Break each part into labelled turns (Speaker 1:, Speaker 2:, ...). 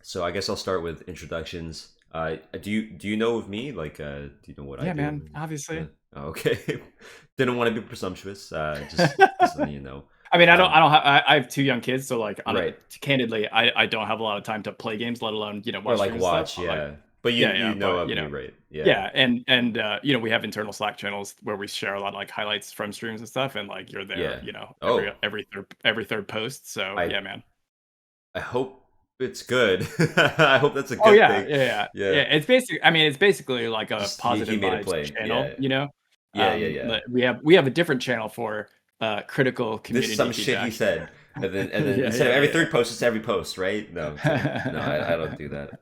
Speaker 1: So I guess I'll start with introductions. Do you know of me? Do you know what I
Speaker 2: Yeah,
Speaker 1: do?
Speaker 2: man.
Speaker 1: Yeah.
Speaker 2: Obviously.
Speaker 1: Oh, okay. Didn't want to be presumptuous. Just letting you know.
Speaker 2: I mean, I don't.
Speaker 1: Um,
Speaker 2: I don't have. I have two young kids, so like,
Speaker 1: right.
Speaker 2: candidly, I don't have a lot of time to play games, let alone
Speaker 1: Or
Speaker 2: watch
Speaker 1: like
Speaker 2: streams and stuff.
Speaker 1: watch,
Speaker 2: But like,
Speaker 1: yeah. But you
Speaker 2: yeah,
Speaker 1: you
Speaker 2: yeah.
Speaker 1: know
Speaker 2: But
Speaker 1: of me, right? Yeah.
Speaker 2: yeah, and we have internal Slack channels where we share a lot of like highlights from streams and stuff, and like you're there,
Speaker 1: Yeah.
Speaker 2: every
Speaker 1: Oh,
Speaker 2: every third post. So
Speaker 1: I
Speaker 2: yeah, man.
Speaker 1: I hope it's good. I hope that's a
Speaker 2: Oh
Speaker 1: good
Speaker 2: yeah,
Speaker 1: thing.
Speaker 2: yeah, yeah,
Speaker 1: Yeah.
Speaker 2: yeah. It's basically like a
Speaker 1: Just he
Speaker 2: positive
Speaker 1: made a
Speaker 2: vibes
Speaker 1: play.
Speaker 2: channel.
Speaker 1: Yeah. Yeah, yeah, yeah.
Speaker 2: But we have a different channel for critical
Speaker 1: This is
Speaker 2: community
Speaker 1: some shit he
Speaker 2: feedback.
Speaker 1: said. And then
Speaker 2: Yeah,
Speaker 1: instead of
Speaker 2: yeah,
Speaker 1: every
Speaker 2: yeah,
Speaker 1: third post, it's every post, right? No, I'm kidding. No, I don't do that.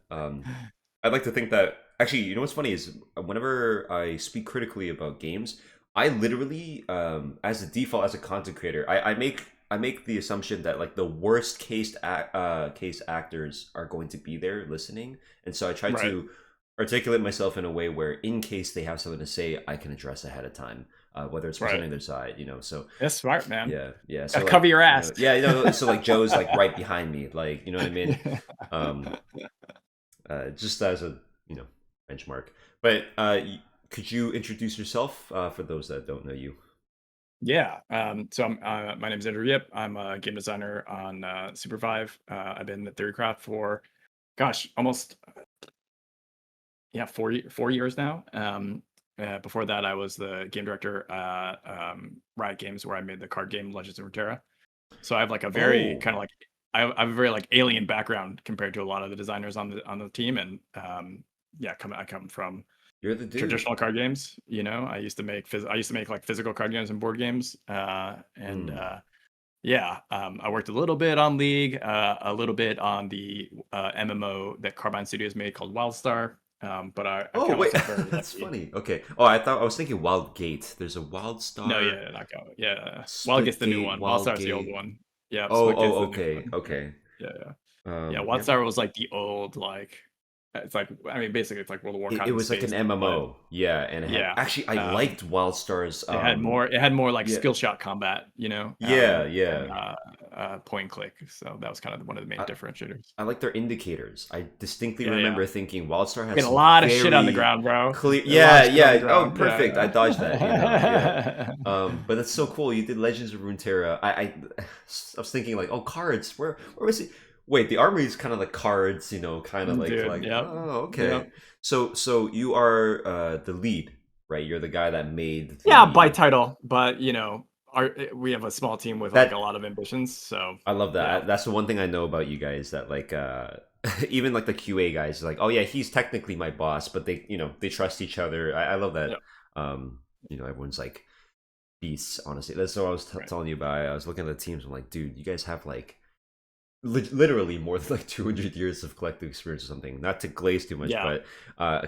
Speaker 1: I'd like to think that actually, you know what's funny is whenever I speak critically about games, I literally, as a default, as a content creator, I make the assumption that like the worst case actors are going to be there listening, and so I try
Speaker 2: right.
Speaker 1: to articulate myself in a way where, in case they have something to say, I can address ahead of time, whether it's
Speaker 2: Right.
Speaker 1: presenting their side, So
Speaker 2: That's smart, man.
Speaker 1: yeah, yeah.
Speaker 2: Gotta
Speaker 1: So
Speaker 2: cover
Speaker 1: like,
Speaker 2: your ass.
Speaker 1: yeah, so like Joe's like right behind me, like you know what I mean. Um, just as a you know benchmark. But could you introduce yourself for those that don't know you?
Speaker 2: Yeah. So my name's Andrew Yip. I'm a game designer on SUPERVIVE. I've been at Theorycraft for, gosh, almost, yeah, 4 years now. Before that, I was the game director at Riot Games, where I made the card game Legends of Runeterra. So I have like a very
Speaker 1: Oh,
Speaker 2: kind of like I have a very like alien background compared to a lot of the designers on the team, and yeah, I come from
Speaker 1: you're the dude.
Speaker 2: traditional card games. I used to make like physical card games and board games, and
Speaker 1: Hmm.
Speaker 2: yeah, I worked a little bit on League, a little bit on the MMO that Carbine Studios made called WildStar. But I'm
Speaker 1: Oh
Speaker 2: kind of
Speaker 1: wait,
Speaker 2: also very
Speaker 1: that's
Speaker 2: lucky.
Speaker 1: funny. Okay. Oh, I was thinking Wild Gate. There's a Wild
Speaker 2: No,
Speaker 1: Star,
Speaker 2: yeah, not go. Yeah,
Speaker 1: Split
Speaker 2: Wildget's the new
Speaker 1: Gate,
Speaker 2: one.
Speaker 1: Wild
Speaker 2: WildStar's the old
Speaker 1: Gate.
Speaker 2: one. Yeah,
Speaker 1: Oh,
Speaker 2: Splitgate's
Speaker 1: oh,
Speaker 2: the new
Speaker 1: okay,
Speaker 2: one. Yeah,
Speaker 1: okay.
Speaker 2: yeah, yeah. Yeah,
Speaker 1: Yeah,
Speaker 2: WildStar was like the old like it's like I mean basically it's like World of
Speaker 1: it
Speaker 2: Warcraft in
Speaker 1: was like an
Speaker 2: space, but
Speaker 1: MMO. Yeah, and it had
Speaker 2: yeah.
Speaker 1: actually I
Speaker 2: Um
Speaker 1: liked Wild Stars.
Speaker 2: it had more like
Speaker 1: Yeah,
Speaker 2: skill shot combat,
Speaker 1: yeah,
Speaker 2: than
Speaker 1: yeah.
Speaker 2: point and click. So that was kind of one of the main
Speaker 1: I,
Speaker 2: differentiators.
Speaker 1: I like their indicators. I distinctly
Speaker 2: Yeah, yeah.
Speaker 1: remember thinking Wildstar
Speaker 2: We
Speaker 1: had
Speaker 2: had a
Speaker 1: some
Speaker 2: lot of shit on the
Speaker 1: very
Speaker 2: ground, bro.
Speaker 1: clear.
Speaker 2: A lot
Speaker 1: Yeah,
Speaker 2: of shit on the
Speaker 1: yeah. Oh,
Speaker 2: ground.
Speaker 1: perfect. I
Speaker 2: Yeah,
Speaker 1: dodged that. Yeah.
Speaker 2: yeah.
Speaker 1: But that's so cool. You did Legends of Runeterra. I was thinking like, oh, cards. Where was he? Wait, the Armory is kind of like cards. Kind of like
Speaker 2: Dude, yep.
Speaker 1: oh, okay.
Speaker 2: Yep.
Speaker 1: So you are the lead, right? You're the guy that made
Speaker 2: Yeah, by
Speaker 1: the
Speaker 2: title, but we have a small team with like a
Speaker 1: that
Speaker 2: lot of ambitions. So
Speaker 1: I love
Speaker 2: yeah,
Speaker 1: that. That's the one thing I know about you guys that like even like the QA guys like, oh yeah, he's technically my boss, but they trust each other. I love that.
Speaker 2: yep,
Speaker 1: Everyone's like beasts. Honestly, that's what I was
Speaker 2: right.
Speaker 1: telling you about. I was looking at the teams. I'm like, dude, you guys have like literally more than like 200 years of collective experience or something. Not to glaze too much,
Speaker 2: Yeah,
Speaker 1: but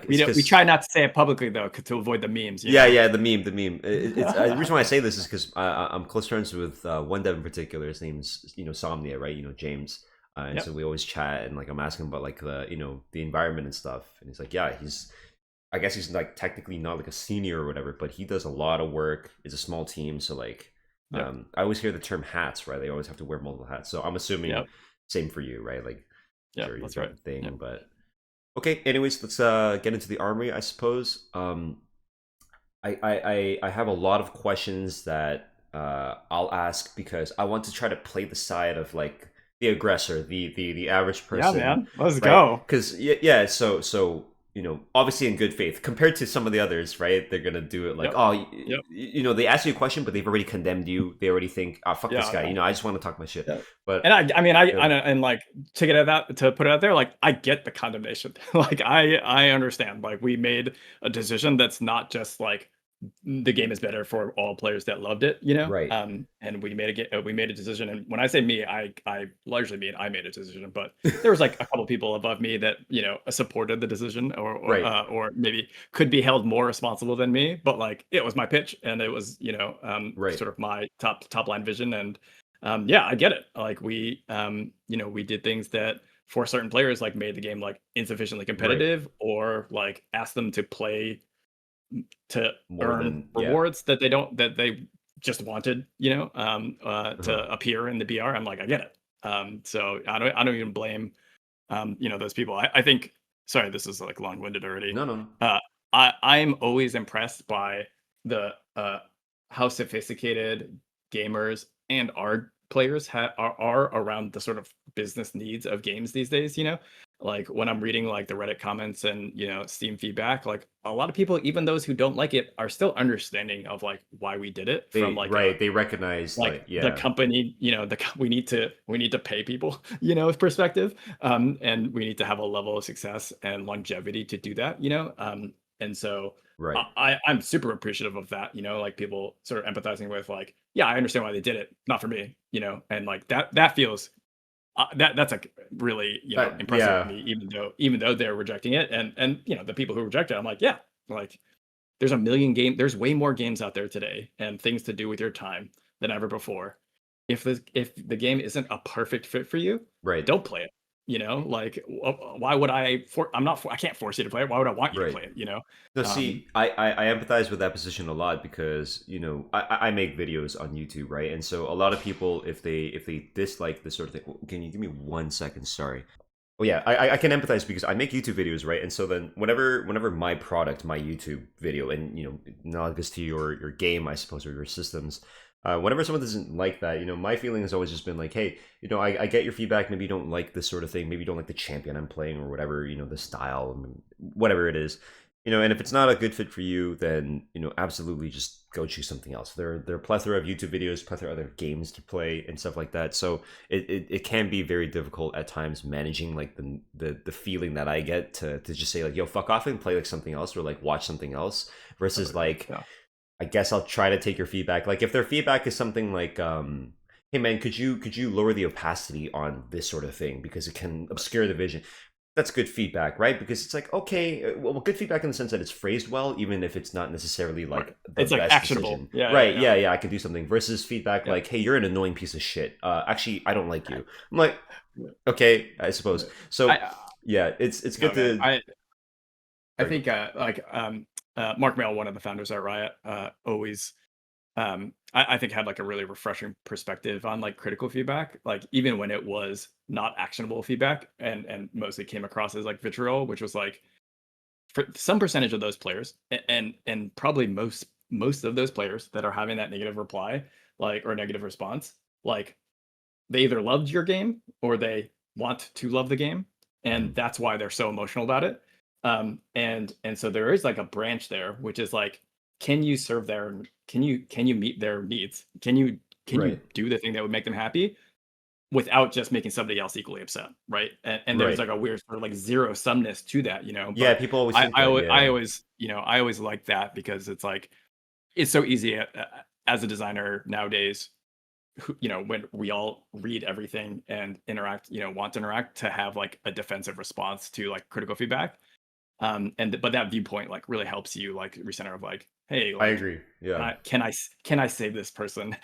Speaker 2: we
Speaker 1: it's
Speaker 2: don't. We
Speaker 1: because
Speaker 2: try not to say it publicly though, to avoid the memes.
Speaker 1: yeah, yeah, the meme. It's the reason why I say this is because I'm close friends with one dev in particular. His name's Somnia, right? James, and so
Speaker 2: Yep.
Speaker 1: we always chat and like I'm asking about like the environment and stuff, and he's like, yeah, I guess he's like technically not like a senior or whatever, but he does a lot of work. It's a small team, so like
Speaker 2: Yep.
Speaker 1: I always hear the term hats, right? They always have to wear multiple hats, so I'm assuming
Speaker 2: Yep.
Speaker 1: same for you, right? Like
Speaker 2: Yep.
Speaker 1: sure you've
Speaker 2: That's
Speaker 1: got
Speaker 2: right.
Speaker 1: the
Speaker 2: Yep.
Speaker 1: thing, but okay. Anyways, let's get into the armory, I suppose. I have a lot of questions that I'll ask because I want to try to play the side of like the aggressor, the average
Speaker 2: Yeah,
Speaker 1: person,
Speaker 2: man. Let's
Speaker 1: right?
Speaker 2: go.
Speaker 1: Because yeah, so obviously in good faith compared to some of the others, right? They're gonna do it like,
Speaker 2: Yep.
Speaker 1: oh,
Speaker 2: Yep.
Speaker 1: they ask you a question, but they've already condemned you. They already think, oh, fuck this
Speaker 2: Yeah.
Speaker 1: guy.
Speaker 2: Yeah.
Speaker 1: I just want to talk my shit.
Speaker 2: Yeah.
Speaker 1: But
Speaker 2: And I mean,
Speaker 1: yeah,
Speaker 2: and like to put it out there, like I get the condemnation. Like I understand. Like we made a decision that's not just like the game is better for all players that loved it,
Speaker 1: right,
Speaker 2: and we made a decision. And when I say me, I largely mean I made a decision, but there was like a couple people above me that supported the decision,
Speaker 1: right,
Speaker 2: or maybe could be held more responsible than me. But like it was my pitch, and it was
Speaker 1: right.
Speaker 2: sort of my top line vision. And yeah, I get it. Like we did things that for certain players like made the game like insufficiently
Speaker 1: Right.
Speaker 2: competitive, or like asked them to play to
Speaker 1: More
Speaker 2: earn
Speaker 1: than yeah.
Speaker 2: rewards that they just wanted,
Speaker 1: Uh-huh.
Speaker 2: to appear in the BR. I'm like, I get it. So I don't even blame. Those people. I think. Sorry, this is like long-winded already.
Speaker 1: No, no, no.
Speaker 2: Uh, I'm always impressed by the how sophisticated gamers and art players are around the sort of business needs of games these days. Like when I'm reading like the Reddit comments and Steam feedback, like a lot of people, even those who don't like it, are still understanding of like why we did it from
Speaker 1: They
Speaker 2: like a
Speaker 1: right. They recognize
Speaker 2: like
Speaker 1: like
Speaker 2: the
Speaker 1: yeah.
Speaker 2: company, we need to pay people, perspective, and we need to have a level of success and longevity to do that, and so
Speaker 1: Right.
Speaker 2: I'm super appreciative of that, like people sort of empathizing with like, yeah, I understand why they did it, not for me, and like that feels that's like really impressive to
Speaker 1: Yeah.
Speaker 2: me, even though they're rejecting it, and the people who reject it, I'm like, yeah, like there's way more games out there today and things to do with your time than ever before. If the game isn't a perfect fit for you,
Speaker 1: Right.
Speaker 2: don't play it. Like why would I can't force you to play it. Why would I want you to
Speaker 1: Right.
Speaker 2: play it?
Speaker 1: No,
Speaker 2: Um
Speaker 1: see, I empathize with that position a lot because I make videos on YouTube, right? And so a lot of people, if they dislike this sort of thing, can you give me 1 second? Sorry. Oh yeah, I can empathize because I make YouTube videos, right? And so then whenever my product, my YouTube video, and analogous to your game, I suppose, or your systems, whenever someone doesn't like that, my feeling has always just been like, hey, I get your feedback. Maybe you don't like this sort of thing. Maybe you don't like the champion I'm playing or whatever, the style, whatever it is. And if it's not a good fit for you, then absolutely just go choose something else. There are a plethora of YouTube videos, plethora of other games to play and stuff like that. So it can be very difficult at times managing like the feeling that I get to just say like, yo, fuck off and play like something else or like watch something else versus
Speaker 2: Totally.
Speaker 1: like
Speaker 2: Yeah.
Speaker 1: I guess I'll try to take your feedback. Like if their feedback is something like hey man, could you lower the opacity on this sort of thing because it can obscure the vision. That's good feedback, right? Because it's like, okay, well, good feedback in the sense that it's phrased well, even if it's not necessarily
Speaker 2: Right.
Speaker 1: like the
Speaker 2: It's like
Speaker 1: best
Speaker 2: actionable.
Speaker 1: decision.
Speaker 2: Yeah, yeah,
Speaker 1: Right?
Speaker 2: yeah.
Speaker 1: Yeah, I can do something. Versus feedback
Speaker 2: Yeah.
Speaker 1: like, hey, you're an annoying piece of shit. Actually, I don't like you. I'm like,
Speaker 2: Yeah.
Speaker 1: okay, I suppose.
Speaker 2: I
Speaker 1: So, yeah, it's
Speaker 2: no
Speaker 1: good
Speaker 2: man.
Speaker 1: to.
Speaker 2: I
Speaker 1: Sorry,
Speaker 2: think Mark Mail, one of the founders at Riot, always I think had like a really refreshing perspective on like critical feedback, like even when it was not actionable feedback and mostly came across as like vitriol, which was like for some percentage of those players and probably most of those players that are having that negative reply, like, or negative response, like they either loved your game or they want to love the game, and
Speaker 1: mhm,
Speaker 2: that's why they're so emotional about it. And so there is like a branch there, which is like, can you serve their can you meet their needs? Can you
Speaker 1: right,
Speaker 2: do the thing that would make them happy without just making somebody else equally upset, right? And there's
Speaker 1: right.
Speaker 2: like a weird sort of like zero sumness to that,
Speaker 1: Yeah,
Speaker 2: But
Speaker 1: people always think that.
Speaker 2: I
Speaker 1: Yeah,
Speaker 2: always I always like that because it's like it's so easy as a designer nowadays, when we all read everything and interact, want to interact, to have like a defensive response to like critical feedback. But that viewpoint like really helps you like recenter of like, hey,
Speaker 1: I
Speaker 2: like,
Speaker 1: agree. Yeah.
Speaker 2: can I save this person?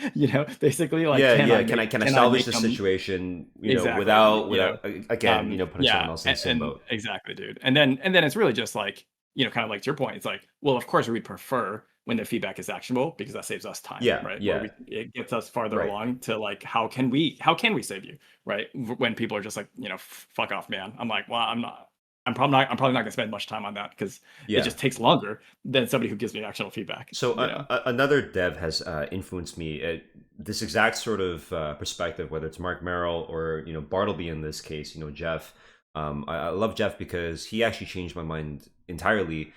Speaker 2: Basically, like,
Speaker 1: Yeah, yeah. Can I
Speaker 2: can I
Speaker 1: salvage
Speaker 2: make
Speaker 1: the
Speaker 2: them
Speaker 1: situation?
Speaker 2: exactly,
Speaker 1: Without again, putting someone
Speaker 2: yeah,
Speaker 1: else in the same
Speaker 2: and
Speaker 1: boat.
Speaker 2: exactly, dude. And then it's really just like, kind of like to your point, it's like, well, of course we prefer when the feedback is actionable because that saves us time,
Speaker 1: Yeah,
Speaker 2: right? Where
Speaker 1: yeah,
Speaker 2: it gets us farther
Speaker 1: right.
Speaker 2: along to like, how can we save you, right? When people are just like, fuck off, man. I'm like, well, I'm probably not gonna spend much time on that because it
Speaker 1: Yeah.
Speaker 2: just takes longer than somebody who gives me actual feedback,
Speaker 1: So another dev has influenced me. This exact sort of perspective, whether it's Mark Merrill or Bartleby in this case, Jeff. I love Jeff because he actually changed my mind entirely.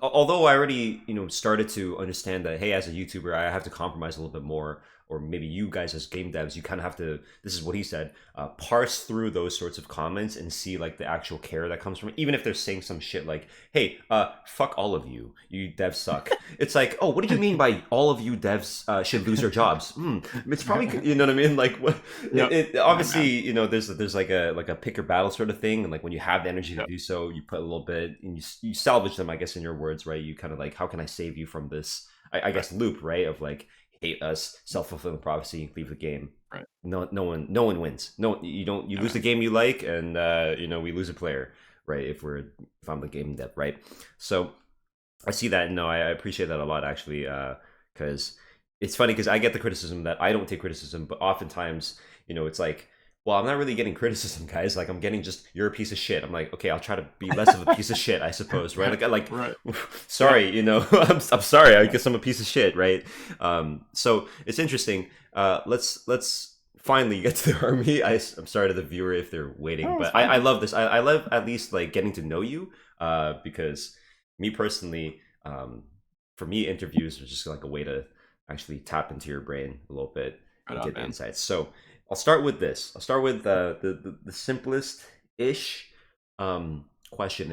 Speaker 1: Although I already started to understand that hey, as a YouTuber, I have to compromise a little bit more, or maybe you guys as game devs, you kind of have to. This is what he said. Parse through those sorts of comments and see like the actual care that comes from it, even if they're saying some shit like, "Hey, fuck all of you, you devs suck." It's like, oh, what do you mean by all of you devs should lose their jobs? It's probably you know what I mean. Like, what?
Speaker 2: Yep. Yeah,
Speaker 1: Obviously,
Speaker 2: man.
Speaker 1: there's like a pick or battle sort of thing, and like when you have the energy to
Speaker 2: Yep.
Speaker 1: do so, you put a little bit and you salvage them. I guess in your words, right? You kind of like, how can I save you from this? I
Speaker 2: Right.
Speaker 1: guess loop, right? Of like hate us, self fulfilling prophecy, leave the game.
Speaker 2: Right.
Speaker 1: No one wins. No, you don't. You
Speaker 2: Yeah,
Speaker 1: lose the
Speaker 2: man.
Speaker 1: game you like, and we lose a player, right? If I'm the game dev, right? So I see that, and no, I appreciate that a lot actually, because it's funny because I get the criticism that I don't take criticism, but oftentimes, it's like well, I'm not really getting criticism, guys. Like, I'm getting just, you're a piece of shit. I'm like, okay, I'll try to be less of a piece of shit, I suppose, right?
Speaker 2: Right. Yeah.
Speaker 1: sorry, I'm sorry. I guess I'm a piece of shit, right? So it's interesting. Let's finally get to the army. I'm sorry to the viewer if they're waiting,
Speaker 2: Oh, it's
Speaker 1: but
Speaker 2: fine.
Speaker 1: I love this. I love at least like getting to know you, because me personally, for me, interviews are just like a way to actually tap into your brain a little bit
Speaker 2: Right
Speaker 1: and
Speaker 2: on,
Speaker 1: get the
Speaker 2: man.
Speaker 1: insights. So I'll start with this. I'll start with the simplest ish question.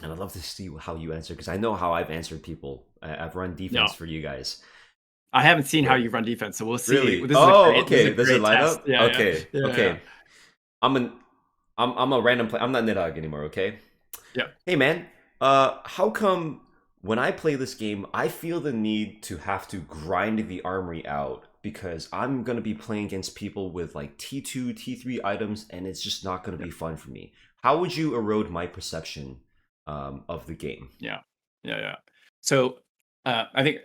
Speaker 1: And I'd love to see how you answer because I know how I've answered people. I've run defense
Speaker 2: No,
Speaker 1: for you guys.
Speaker 2: I haven't seen how
Speaker 1: But
Speaker 2: you run defense, so we'll see.
Speaker 1: really,
Speaker 2: This is a
Speaker 1: oh,
Speaker 2: great, this is a
Speaker 1: okay. Does it
Speaker 2: great
Speaker 1: light
Speaker 2: test.
Speaker 1: up?
Speaker 2: Yeah, yeah,
Speaker 1: Okay,
Speaker 2: yeah, yeah,
Speaker 1: okay. I'm an I'm a random player. I'm not Nidhogg anymore. Okay.
Speaker 2: yeah.
Speaker 1: Hey man, how come when I play this game, I feel the need to have to grind the armory out because I'm gonna be playing against people with like T2, T3 items, and it's just not gonna
Speaker 2: Yeah,
Speaker 1: be fun for me. How would you erode my perception of the game?
Speaker 2: yeah, yeah, yeah. So, I think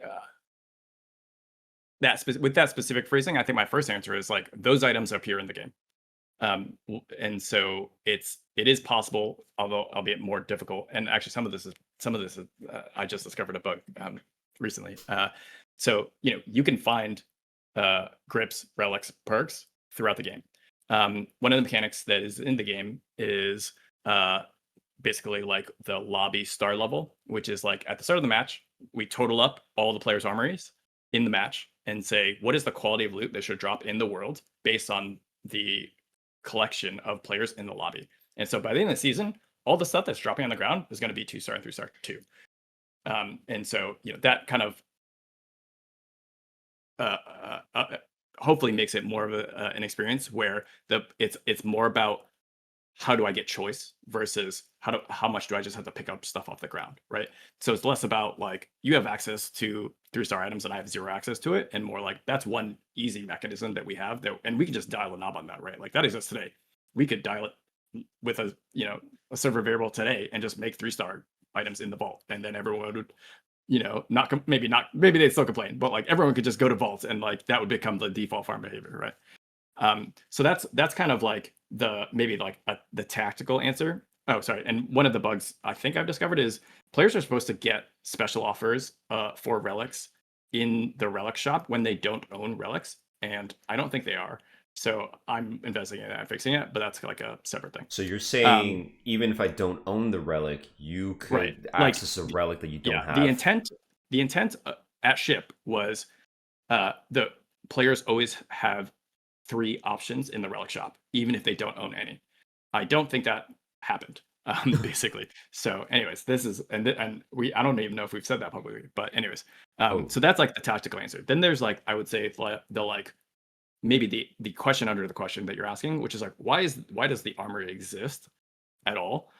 Speaker 2: with that specific phrasing, I think my first answer is like those items appear in the game. And so it is possible, although albeit more difficult. And actually, some of this is I just discovered a bug recently. So you can find grips, relics, perks throughout the game. One of the mechanics that is in the game is uh, basically like the lobby star level, which is like at the start of the match, we total up all the players' armories in the match and say what is the quality of loot that should drop in the world based on the collection of players in the lobby. And so by the end of the season, all the stuff that's dropping on the ground is going to be 2-star and 3-star too. And so that kind of uh, uh, uh, hopefully makes it more of an experience where it's more about how do I get choice versus how much do I just have to pick up stuff off the ground, right? So it's less about like you have access to 3-star items and I have zero access to it, and more like that's one easy mechanism that we have that, and we can just dial a knob on that, right? Like that exists today. We could dial it with a server variable today and just make 3-star items in the vault, and then everyone would maybe they'd still complain, but like everyone could just go to vaults and like that would become the default farm behavior, right? So that's kind of like the tactical answer. Oh, sorry. And one of the bugs I think I've discovered is players are supposed to get special offers for relics in the relic shop when they don't own relics, and I don't think they are. So I'm investigating that and fixing it, but that's like a separate thing.
Speaker 1: So you're
Speaker 2: Um,
Speaker 1: saying even if I don't own the relic, you
Speaker 2: right.
Speaker 1: could
Speaker 2: Like,
Speaker 1: access a relic that you don't
Speaker 2: yeah,
Speaker 1: have?
Speaker 2: the intent at ship was the players always have 3 options in the relic shop, even if they don't own any. I don't think that happened, basically. So, anyways, this is and we I don't even know if we've said that publicly, but anyways,
Speaker 1: Oh,
Speaker 2: so that's like the tactical answer. Then there's like I would say the like maybe the question under the question that you're asking, which is like why does the armory exist at all?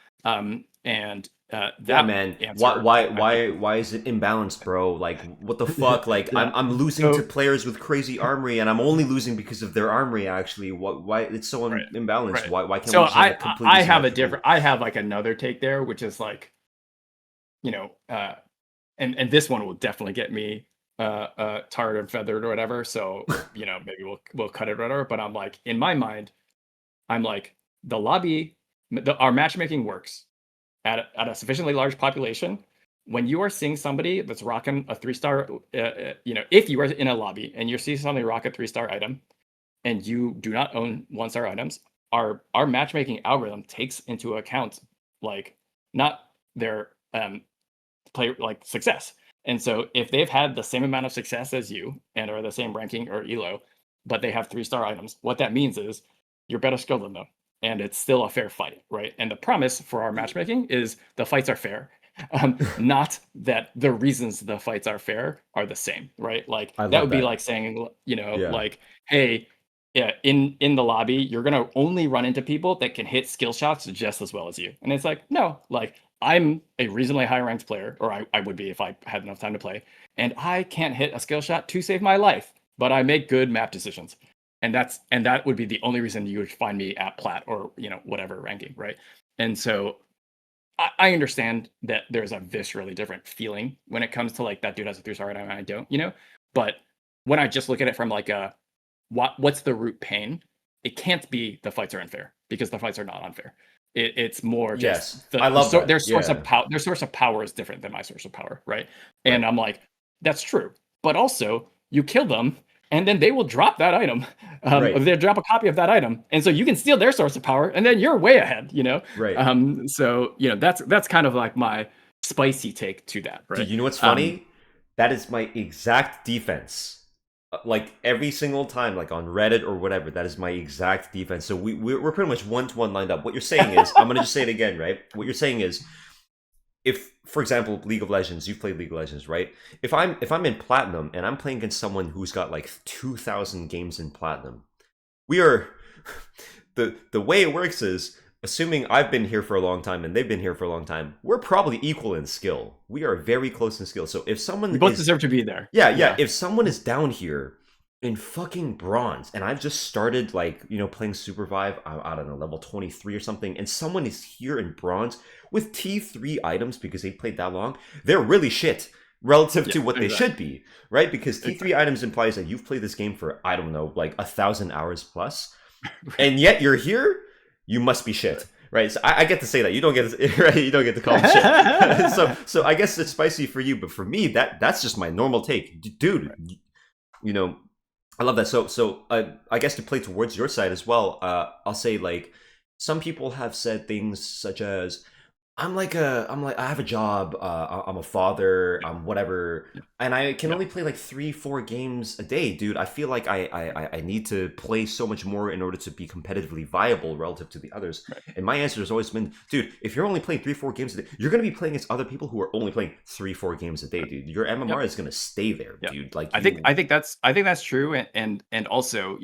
Speaker 2: And
Speaker 1: yeah,
Speaker 2: that
Speaker 1: man. Why
Speaker 2: answer
Speaker 1: why
Speaker 2: I think
Speaker 1: why why is it imbalanced, bro? Like what the fuck? Like
Speaker 2: yeah.
Speaker 1: I'm losing to
Speaker 2: So
Speaker 1: players with crazy armory and I'm only losing because of their armory actually. What why it's so
Speaker 2: right,
Speaker 1: imbalanced?
Speaker 2: right.
Speaker 1: Why can't we
Speaker 2: So
Speaker 1: just have a completely
Speaker 2: I have
Speaker 1: symmetrical
Speaker 2: I have like another take there, which is like you know, uh, and this one will definitely get me tarred and feathered or whatever. So maybe we'll cut it or whatever. But I'm like, in my mind, I'm like the lobby, our matchmaking works at a sufficiently large population. When you are seeing somebody that's rocking a 3-star, if you are in a lobby and you see somebody rock a 3-star item and you do not own 1-star items, our matchmaking algorithm takes into account like not their play like success. And so if they've had the same amount of success as you and are the same ranking or elo, but they have 3-star items, what that means is you're better skilled than them. And it's still a fair fight, right? And the premise for our matchmaking is the fights are fair. Not that the reasons the fights are fair are the same, right? Like
Speaker 1: I
Speaker 2: that
Speaker 1: love
Speaker 2: would be
Speaker 1: that.
Speaker 2: like saying,
Speaker 1: Yeah.
Speaker 2: like, hey, yeah, in the lobby, you're gonna only run into people that can hit skill shots just as well as you. And it's like, no, like I'm a reasonably high ranked player, or I would be if I had enough time to play, and I can't hit a skill shot to save my life, but I make good map decisions. And that would be the only reason you would find me at plat or whatever ranking, right? And so I understand that there's a viscerally different feeling when it comes to like that dude has a 3-star item and I don't, but when I just look at it from like a what's the root pain? it can't be the fights are unfair, because the fights are not unfair. It's more
Speaker 1: Yes,
Speaker 2: just
Speaker 1: I love that.
Speaker 2: their source of
Speaker 1: Yeah,
Speaker 2: power. Their source of power is different than my source of power, right? And
Speaker 1: right,
Speaker 2: I'm like, that's true, but also you kill them, and then they will drop that item.
Speaker 1: right,
Speaker 2: They'll drop a copy of that item, and so you can steal their source of power, and then you're way ahead.
Speaker 1: right.
Speaker 2: So that's kind of like my spicy take to that,
Speaker 1: Dude,
Speaker 2: right?
Speaker 1: you know what's funny? That is my exact defense. Like every single time, like on Reddit or whatever, that is my exact defense. So we're pretty much 1-to-1 lined up. What you're saying is, I'm gonna just say it again, right? What you're saying is, if, for example, League of Legends, you've played League of Legends, right? If I'm in platinum and I'm playing against someone who's got like 2,000 games in platinum, we are the way it works is, assuming I've been here for a long time and they've been here for a long time, we're probably equal in skill. We are very close in skill. So if someone
Speaker 2: We both
Speaker 1: is,
Speaker 2: deserve to be there.
Speaker 1: yeah, if someone is down here in fucking bronze and I've just started, like, playing SUPERVIVE, I don't know, level 23 or something, and someone is here in bronze with T3 items because they played that long, they're really shit relative to what they should be, right? Because T3 items implies that you've played this game for, I don't know, like 1,000 hours plus, and yet you're here, you must be shit. Right, so I get to say that. You don't get to, right? You don't get to call them shit. So I guess it's spicy for you, but for me, that's just my normal take, dude. I love that. So I guess to play towards your side as well, I'll say, like, some people have said things such as, I'm like I have a job, I'm a father, I'm whatever, and I can only play like 3-4 games a day, dude. I feel like I need to play so much more in order to be competitively viable relative to the others.
Speaker 2: Right.
Speaker 1: And my answer has always been, dude, if you're only playing 3-4 games a day, you're gonna be playing against other people who are only playing 3-4 games a day, dude. Your MMR is gonna stay there, dude. Like,
Speaker 2: I think that's true, and also,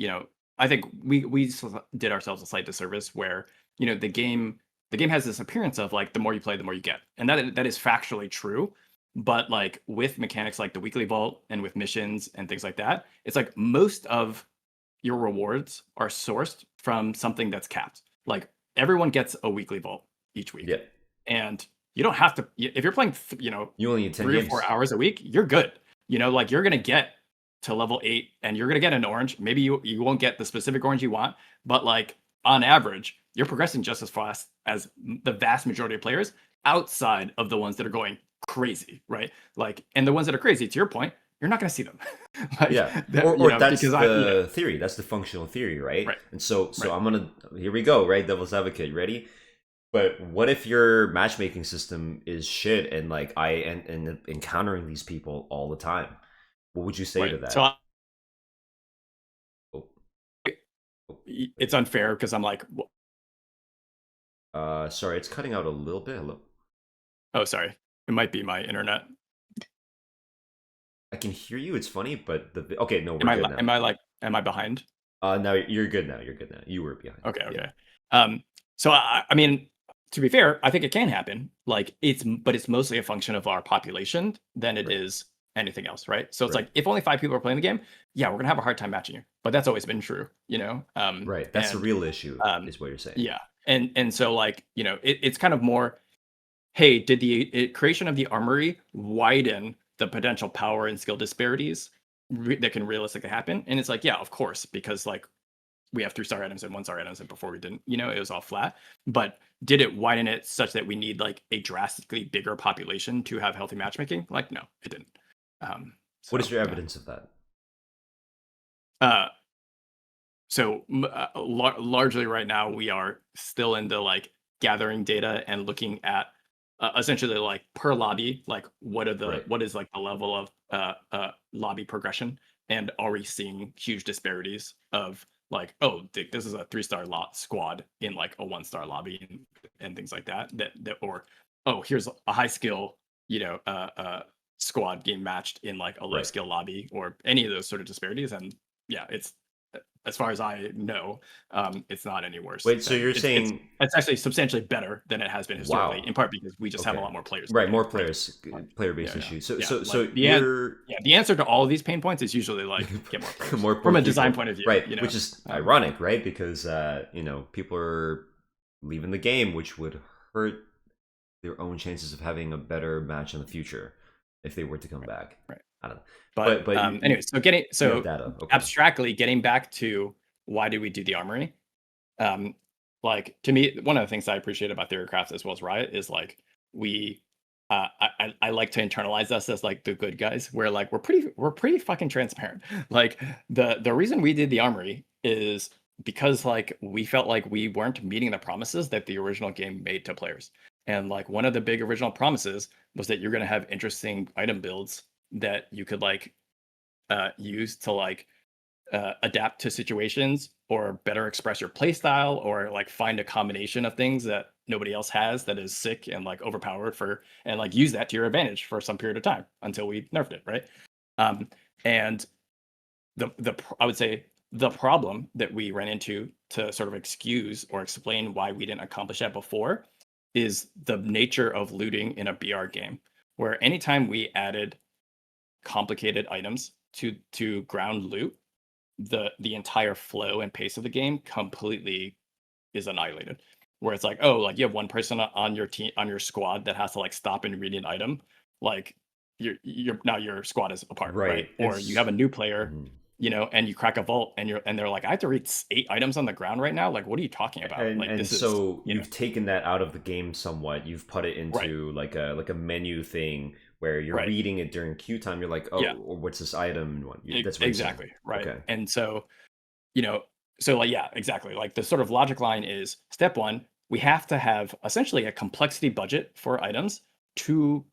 Speaker 2: I think we did ourselves a slight disservice where, the game has this appearance of, like, the more you play, the more you get, and that is factually true. But, like, with mechanics like the weekly vault and with missions and things like that, it's like most of your rewards are sourced from something that's capped. Like, everyone gets a weekly vault each week,
Speaker 1: yeah,
Speaker 2: and you don't have to. If you're playing,
Speaker 1: you only need 10
Speaker 2: 3 or
Speaker 1: games.
Speaker 2: 4 hours a week, you're good. Like, you're gonna get to level 8, and you're gonna get an orange. Maybe you won't get the specific orange you want, but, like, on average, you're progressing just as fast as the vast majority of players outside of the ones that are going crazy, right? Like, and the ones that are crazy, to your point, you're not gonna see them. Like,
Speaker 1: Yeah, or that's
Speaker 2: because
Speaker 1: the theory. That's the functional theory, right?
Speaker 2: Right.
Speaker 1: And so
Speaker 2: Right.
Speaker 1: I'm gonna, here we go, right? Devil's advocate, ready? But what if your matchmaking system is shit, and like I end up encountering these people all the time? What would you say to
Speaker 2: Right.
Speaker 1: that?
Speaker 2: So
Speaker 1: Oh, oh,
Speaker 2: it's unfair because I'm like,
Speaker 1: sorry, it's cutting out a little bit. Hello,
Speaker 2: oh, sorry, it might be my internet.
Speaker 1: I can hear you. It's funny, but okay, no, we're good now.
Speaker 2: Am I behind?
Speaker 1: No, you're good now. You're good now. You were behind.
Speaker 2: Okay.
Speaker 1: Yeah.
Speaker 2: So I mean, to be fair, I think it can happen. Like, but it's mostly a function of our population than it
Speaker 1: Right.
Speaker 2: is anything else, right? So it's
Speaker 1: Right.
Speaker 2: like, if only 5 people are playing the game, yeah, we're gonna have a hard time matching you. But that's always been true,
Speaker 1: Right. That's the
Speaker 2: and
Speaker 1: real issue,
Speaker 2: um,
Speaker 1: is what you're saying.
Speaker 2: yeah, and so, like, it's kind of more, hey, did the creation of the armory widen the potential power and skill disparities that can realistically happen? And it's like, yeah, of course, because, like, we have 3-star items and 1-star items, and before we didn't, it was all flat. But did it widen it such that we need, like, a drastically bigger population to have healthy matchmaking? Like, no, it didn't.
Speaker 1: What is your
Speaker 2: Yeah.
Speaker 1: evidence of that?
Speaker 2: So largely right now we are still into, like, gathering data and looking at essentially, like, per lobby, like, what is, like, the level of lobby progression, and are we seeing huge disparities of, like, oh, this is a 3-star squad in, like, a 1-star lobby, and things like that, or, oh, here's a high skill squad getting matched in, like, a low
Speaker 1: Right.
Speaker 2: skill lobby, or any of those sort of disparities. And yeah, it's, as far as I know, it's not any worse.
Speaker 1: Wait, so you're
Speaker 2: It's
Speaker 1: saying,
Speaker 2: it's actually substantially better than it has been historically,
Speaker 1: wow,
Speaker 2: in part because we just have a
Speaker 1: okay,
Speaker 2: lot more players.
Speaker 1: right, more
Speaker 2: Right?
Speaker 1: players, player-based
Speaker 2: Yeah, yeah,
Speaker 1: issues. So
Speaker 2: yeah.
Speaker 1: so
Speaker 2: Like,
Speaker 1: you're
Speaker 2: the answer to all of these pain points is usually, like, get more players
Speaker 1: more
Speaker 2: from a
Speaker 1: people,
Speaker 2: design point of view,
Speaker 1: right? Which is
Speaker 2: Um,
Speaker 1: ironic, right? Because people are leaving the game, which would hurt their own chances of having a better match in the future if they were to come back.
Speaker 2: right.
Speaker 1: I don't know,
Speaker 2: But
Speaker 1: but
Speaker 2: anyway,
Speaker 1: you have
Speaker 2: so
Speaker 1: data, okay?
Speaker 2: abstractly getting back to why do we do the Armory? Um, like to me, one of the things I appreciate about Theorycraft as well as Riot is like we I like to internalize us as like the good guys where like we're pretty fucking transparent. Like the reason we did the Armory is because like we felt like we weren't meeting the promises that the original game made to players. And like one of the big original promises was that you're going to have interesting item builds that you could like use to like adapt to situations or better express your play style or like find a combination of things that nobody else has that is sick and like overpowered for and like use that to your advantage for some period of time until we nerfed it, right? And I would say the problem that we ran into to sort of excuse or explain why we didn't accomplish that before is the nature of looting in a BR game, where anytime we added complicated items to ground loot, the entire flow and pace of the game completely is annihilated. Where it's like, oh, like you have one person on your team on your squad that has to like stop and read an item, like you're now your squad is apart, right?
Speaker 1: Right.
Speaker 2: Or you have a new player,
Speaker 1: Mhm.
Speaker 2: and you crack a vault and they're like, I have to read 8 items on the ground right now. Like, what are you talking about? Like,
Speaker 1: And
Speaker 2: this is
Speaker 1: so you've taken that out of the game somewhat. You've put it
Speaker 2: right,
Speaker 1: into like a menu thing where you're
Speaker 2: right,
Speaker 1: reading it during queue time. You're like, oh,
Speaker 2: yeah,
Speaker 1: what's this item? That's what you're saying.
Speaker 2: exactly, right.
Speaker 1: Okay.
Speaker 2: And so you know, so like, yeah, exactly. Like the sort of logic line is step one, we have to have essentially a complexity budget for items to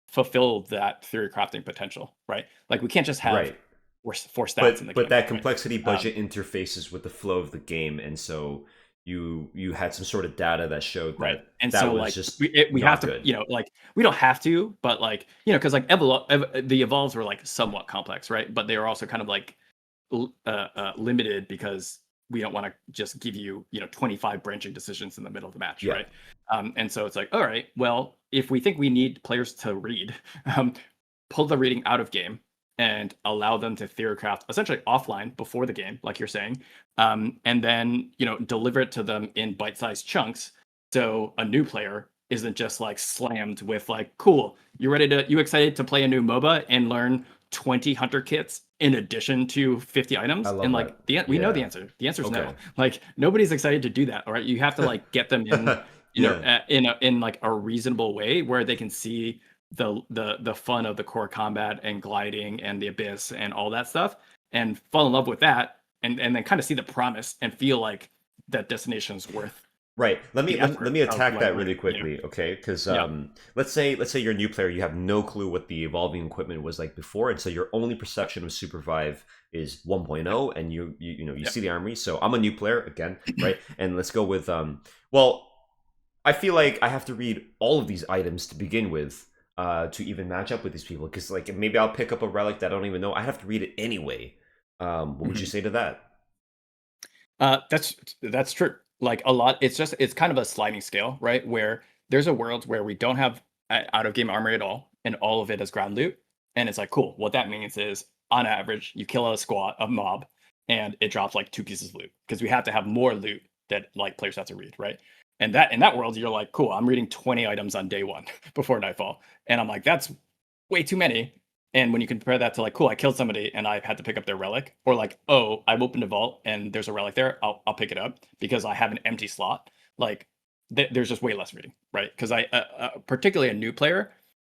Speaker 2: fulfill that theory crafting potential, right? Like we can't just have
Speaker 1: Right.
Speaker 2: four stats in the
Speaker 1: But
Speaker 2: game,
Speaker 1: that
Speaker 2: right?
Speaker 1: complexity
Speaker 2: Um,
Speaker 1: budget interfaces with the flow of the game, and so you had some sort of data that showed
Speaker 2: right.
Speaker 1: that
Speaker 2: And
Speaker 1: that
Speaker 2: so
Speaker 1: was
Speaker 2: like
Speaker 1: just
Speaker 2: we have
Speaker 1: not
Speaker 2: to,
Speaker 1: good.
Speaker 2: like we don't have to, but like, because like the evolves were like somewhat complex, right? But they were also kind of like limited because we don't want to just give you 25 branching decisions in the middle of the match,
Speaker 1: Yeah.
Speaker 2: right? And so it's like, all right, well, if we think we need players to read, um, pull the reading out of game and allow them to theorycraft essentially offline before the game, like you're saying, and then deliver it to them in bite-sized chunks, so a new player isn't just like slammed with like, cool, you excited to play a new MOBA and learn 20 hunter kits in addition to 50
Speaker 1: I
Speaker 2: items?
Speaker 1: love
Speaker 2: And like
Speaker 1: that.
Speaker 2: we know the
Speaker 1: Yeah.
Speaker 2: answer. The answer is no.
Speaker 1: Okay.
Speaker 2: Like nobody's excited to do that. All right. You have to like get them in,
Speaker 1: Yeah.
Speaker 2: in like a reasonable way where they can see the fun of the core combat and gliding and the abyss and all that stuff and fall in love with that and then kind of see the promise and feel like that destination is worth
Speaker 1: Right.
Speaker 2: the
Speaker 1: Let
Speaker 2: effort
Speaker 1: me
Speaker 2: of
Speaker 1: attack
Speaker 2: like
Speaker 1: that really
Speaker 2: learning.
Speaker 1: quickly, okay? Because
Speaker 2: Yeah.
Speaker 1: let's say you're a new player, you have no clue what the evolving equipment was like before, and so your only perception of Supervive is
Speaker 2: Yeah.
Speaker 1: 1.0, and you
Speaker 2: Yeah.
Speaker 1: see the armory. So I'm a new player again, right? And let's go with well, I feel like I have to read all of these items to begin with, to even match up with these people. Because like maybe I'll pick up a relic that I don't even know. I have to read it anyway. What would you
Speaker 2: Mhm.
Speaker 1: say to that?
Speaker 2: That's true. Like a lot, it's kind of a sliding scale, right? Where there's a world where we don't have out of game armor at all, and all of it is ground loot, and it's like cool. What that means is, on average, you kill a mob, and it drops like 2 pieces of loot because we have to have more loot that like players have to read, right? And that in that world, you're like, cool. I'm reading 20 items on day one before nightfall, and I'm like, that's way too many. And when you compare that to like, cool, I killed somebody and I had to pick up their relic, or like, oh, I've opened a vault and there's a relic there, I'll pick it up because I have an empty slot. Like, there's just way less reading, right? Because particularly a new player,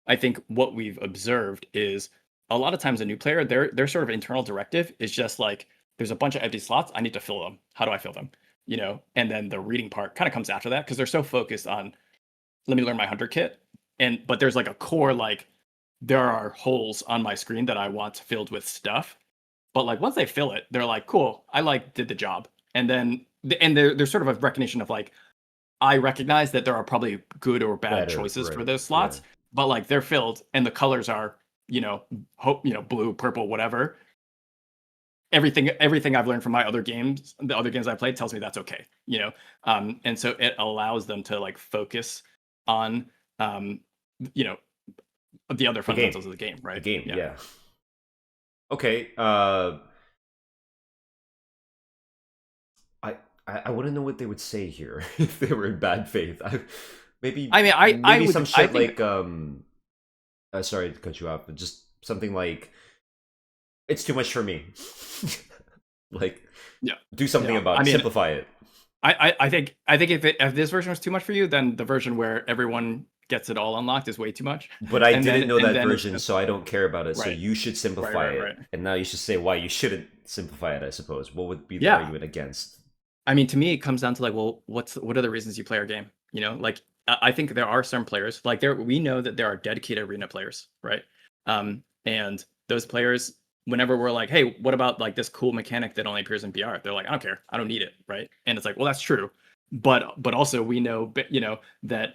Speaker 2: I think what we've observed is a lot of times a new player, their sort of internal directive is just like, there's a bunch of empty slots, I need to fill them. How do I fill them? And then the reading part kind of comes after that because they're so focused on let me learn my hunter kit. But there's like a core like there are holes on my screen that I want filled with stuff. But like once they fill it, they're like, cool, I like did the job. And then there's sort of a recognition of like, I recognize that there are probably good or bad
Speaker 1: Better,
Speaker 2: choices for
Speaker 1: right?
Speaker 2: those
Speaker 1: Yeah.
Speaker 2: slots, but like they're filled and the colors are, blue, purple, whatever. Everything I've learned from my other games, the other games I played tells me that's okay. And so it allows them to like focus on you know the other
Speaker 1: The game.
Speaker 2: fundamentals of the game,
Speaker 1: The
Speaker 2: right?
Speaker 1: game.
Speaker 2: Yeah.
Speaker 1: Yeah. Okay. I wouldn't know what they would say here if they were in bad faith.
Speaker 2: I mean, I
Speaker 1: Maybe
Speaker 2: would
Speaker 1: some
Speaker 2: I
Speaker 1: shit
Speaker 2: think
Speaker 1: like sorry to cut you off, but just something like it's too much for me. Like,
Speaker 2: Yeah.
Speaker 1: do something
Speaker 2: Yeah.
Speaker 1: about
Speaker 2: I
Speaker 1: it,
Speaker 2: mean,
Speaker 1: simplify it.
Speaker 2: I think if this version was too much for you, then the version where everyone gets it all unlocked is way too much.
Speaker 1: But I
Speaker 2: And then
Speaker 1: didn't know that
Speaker 2: it's
Speaker 1: version,
Speaker 2: just
Speaker 1: so I don't care about it. So
Speaker 2: right,
Speaker 1: you should
Speaker 2: right,
Speaker 1: simplify
Speaker 2: right,
Speaker 1: it.
Speaker 2: right.
Speaker 1: And now you should say why you shouldn't simplify it, I suppose. What would be the
Speaker 2: Yeah.
Speaker 1: argument against?
Speaker 2: I mean, to me, it comes down to like, well, what are the reasons you play our game? You know, like I think there are some players like we know that there are dedicated arena players, right? And those players, whenever we're like, hey, what about like this cool mechanic that only appears in BR? They're like, I don't care, I don't need it, right? And it's like, well, that's true, but also we know, that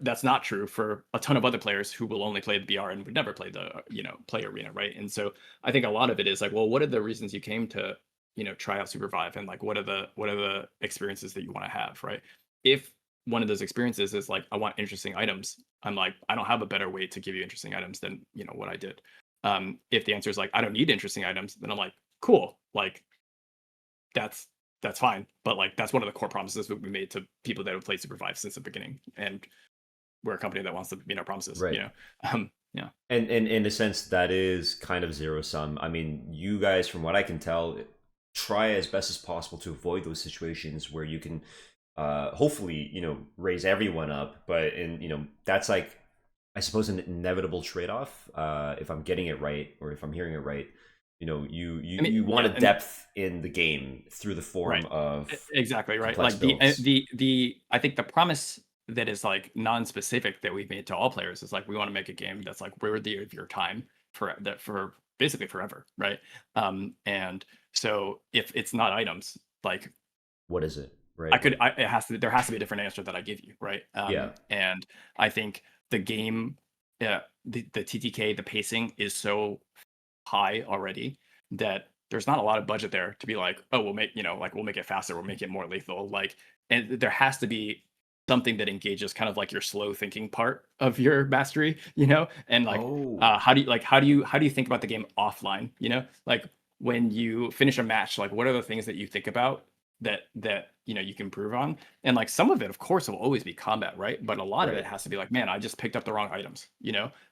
Speaker 2: that's not true for a ton of other players who will only play the BR and would never play the play arena, right? And so I think a lot of it is like, well, what are the reasons you came to try out SUPERVIVE, and like what are the experiences that you want to have, right? If one of those experiences is like I want interesting items, I'm like I don't have a better way to give you interesting items than what I did. If the answer is like I don't need interesting items, then I'm like cool, like that's that's fine, but like that's one of the core promises that we made to people that have played SUPERVIVE since the beginning, and we're a company that wants to meet our promises,
Speaker 1: Right.
Speaker 2: Yeah.
Speaker 1: And in a sense, that is kind of zero sum. I mean, you guys, from what I can tell, try as best as possible to avoid those situations where you can hopefully, raise everyone up. But that's like, I suppose, an inevitable trade-off. If I'm getting it right, or if I'm hearing it right,
Speaker 2: I mean,
Speaker 1: you want
Speaker 2: yeah,
Speaker 1: a
Speaker 2: and
Speaker 1: depth in the game through the form
Speaker 2: right.
Speaker 1: of
Speaker 2: Exactly, right.
Speaker 1: complex
Speaker 2: Like the
Speaker 1: builds.
Speaker 2: the I think the promise that is like non-specific that we've made to all players is like we want to make a game that's like worthy of your time for basically forever, right? And so if it's not items, like
Speaker 1: What is it,
Speaker 2: I
Speaker 1: right?
Speaker 2: could
Speaker 1: Like,
Speaker 2: it has to there has to be a different answer that I give you, right?
Speaker 1: yeah,
Speaker 2: And I think the game, the TTK, the pacing is so high already that there's not a lot of budget there to be like, oh, we'll make, like we'll make it faster, we'll make it more lethal. Like, and there has to be something that engages kind of like your slow thinking part of your mastery, and like
Speaker 1: oh,
Speaker 2: how do you think about the game offline, like when you finish a match, like what are the things that you think about that you can improve on? And like some of it of course will always be combat, right? But a lot of it
Speaker 1: right.
Speaker 2: has to be like, man, I just picked up the wrong items,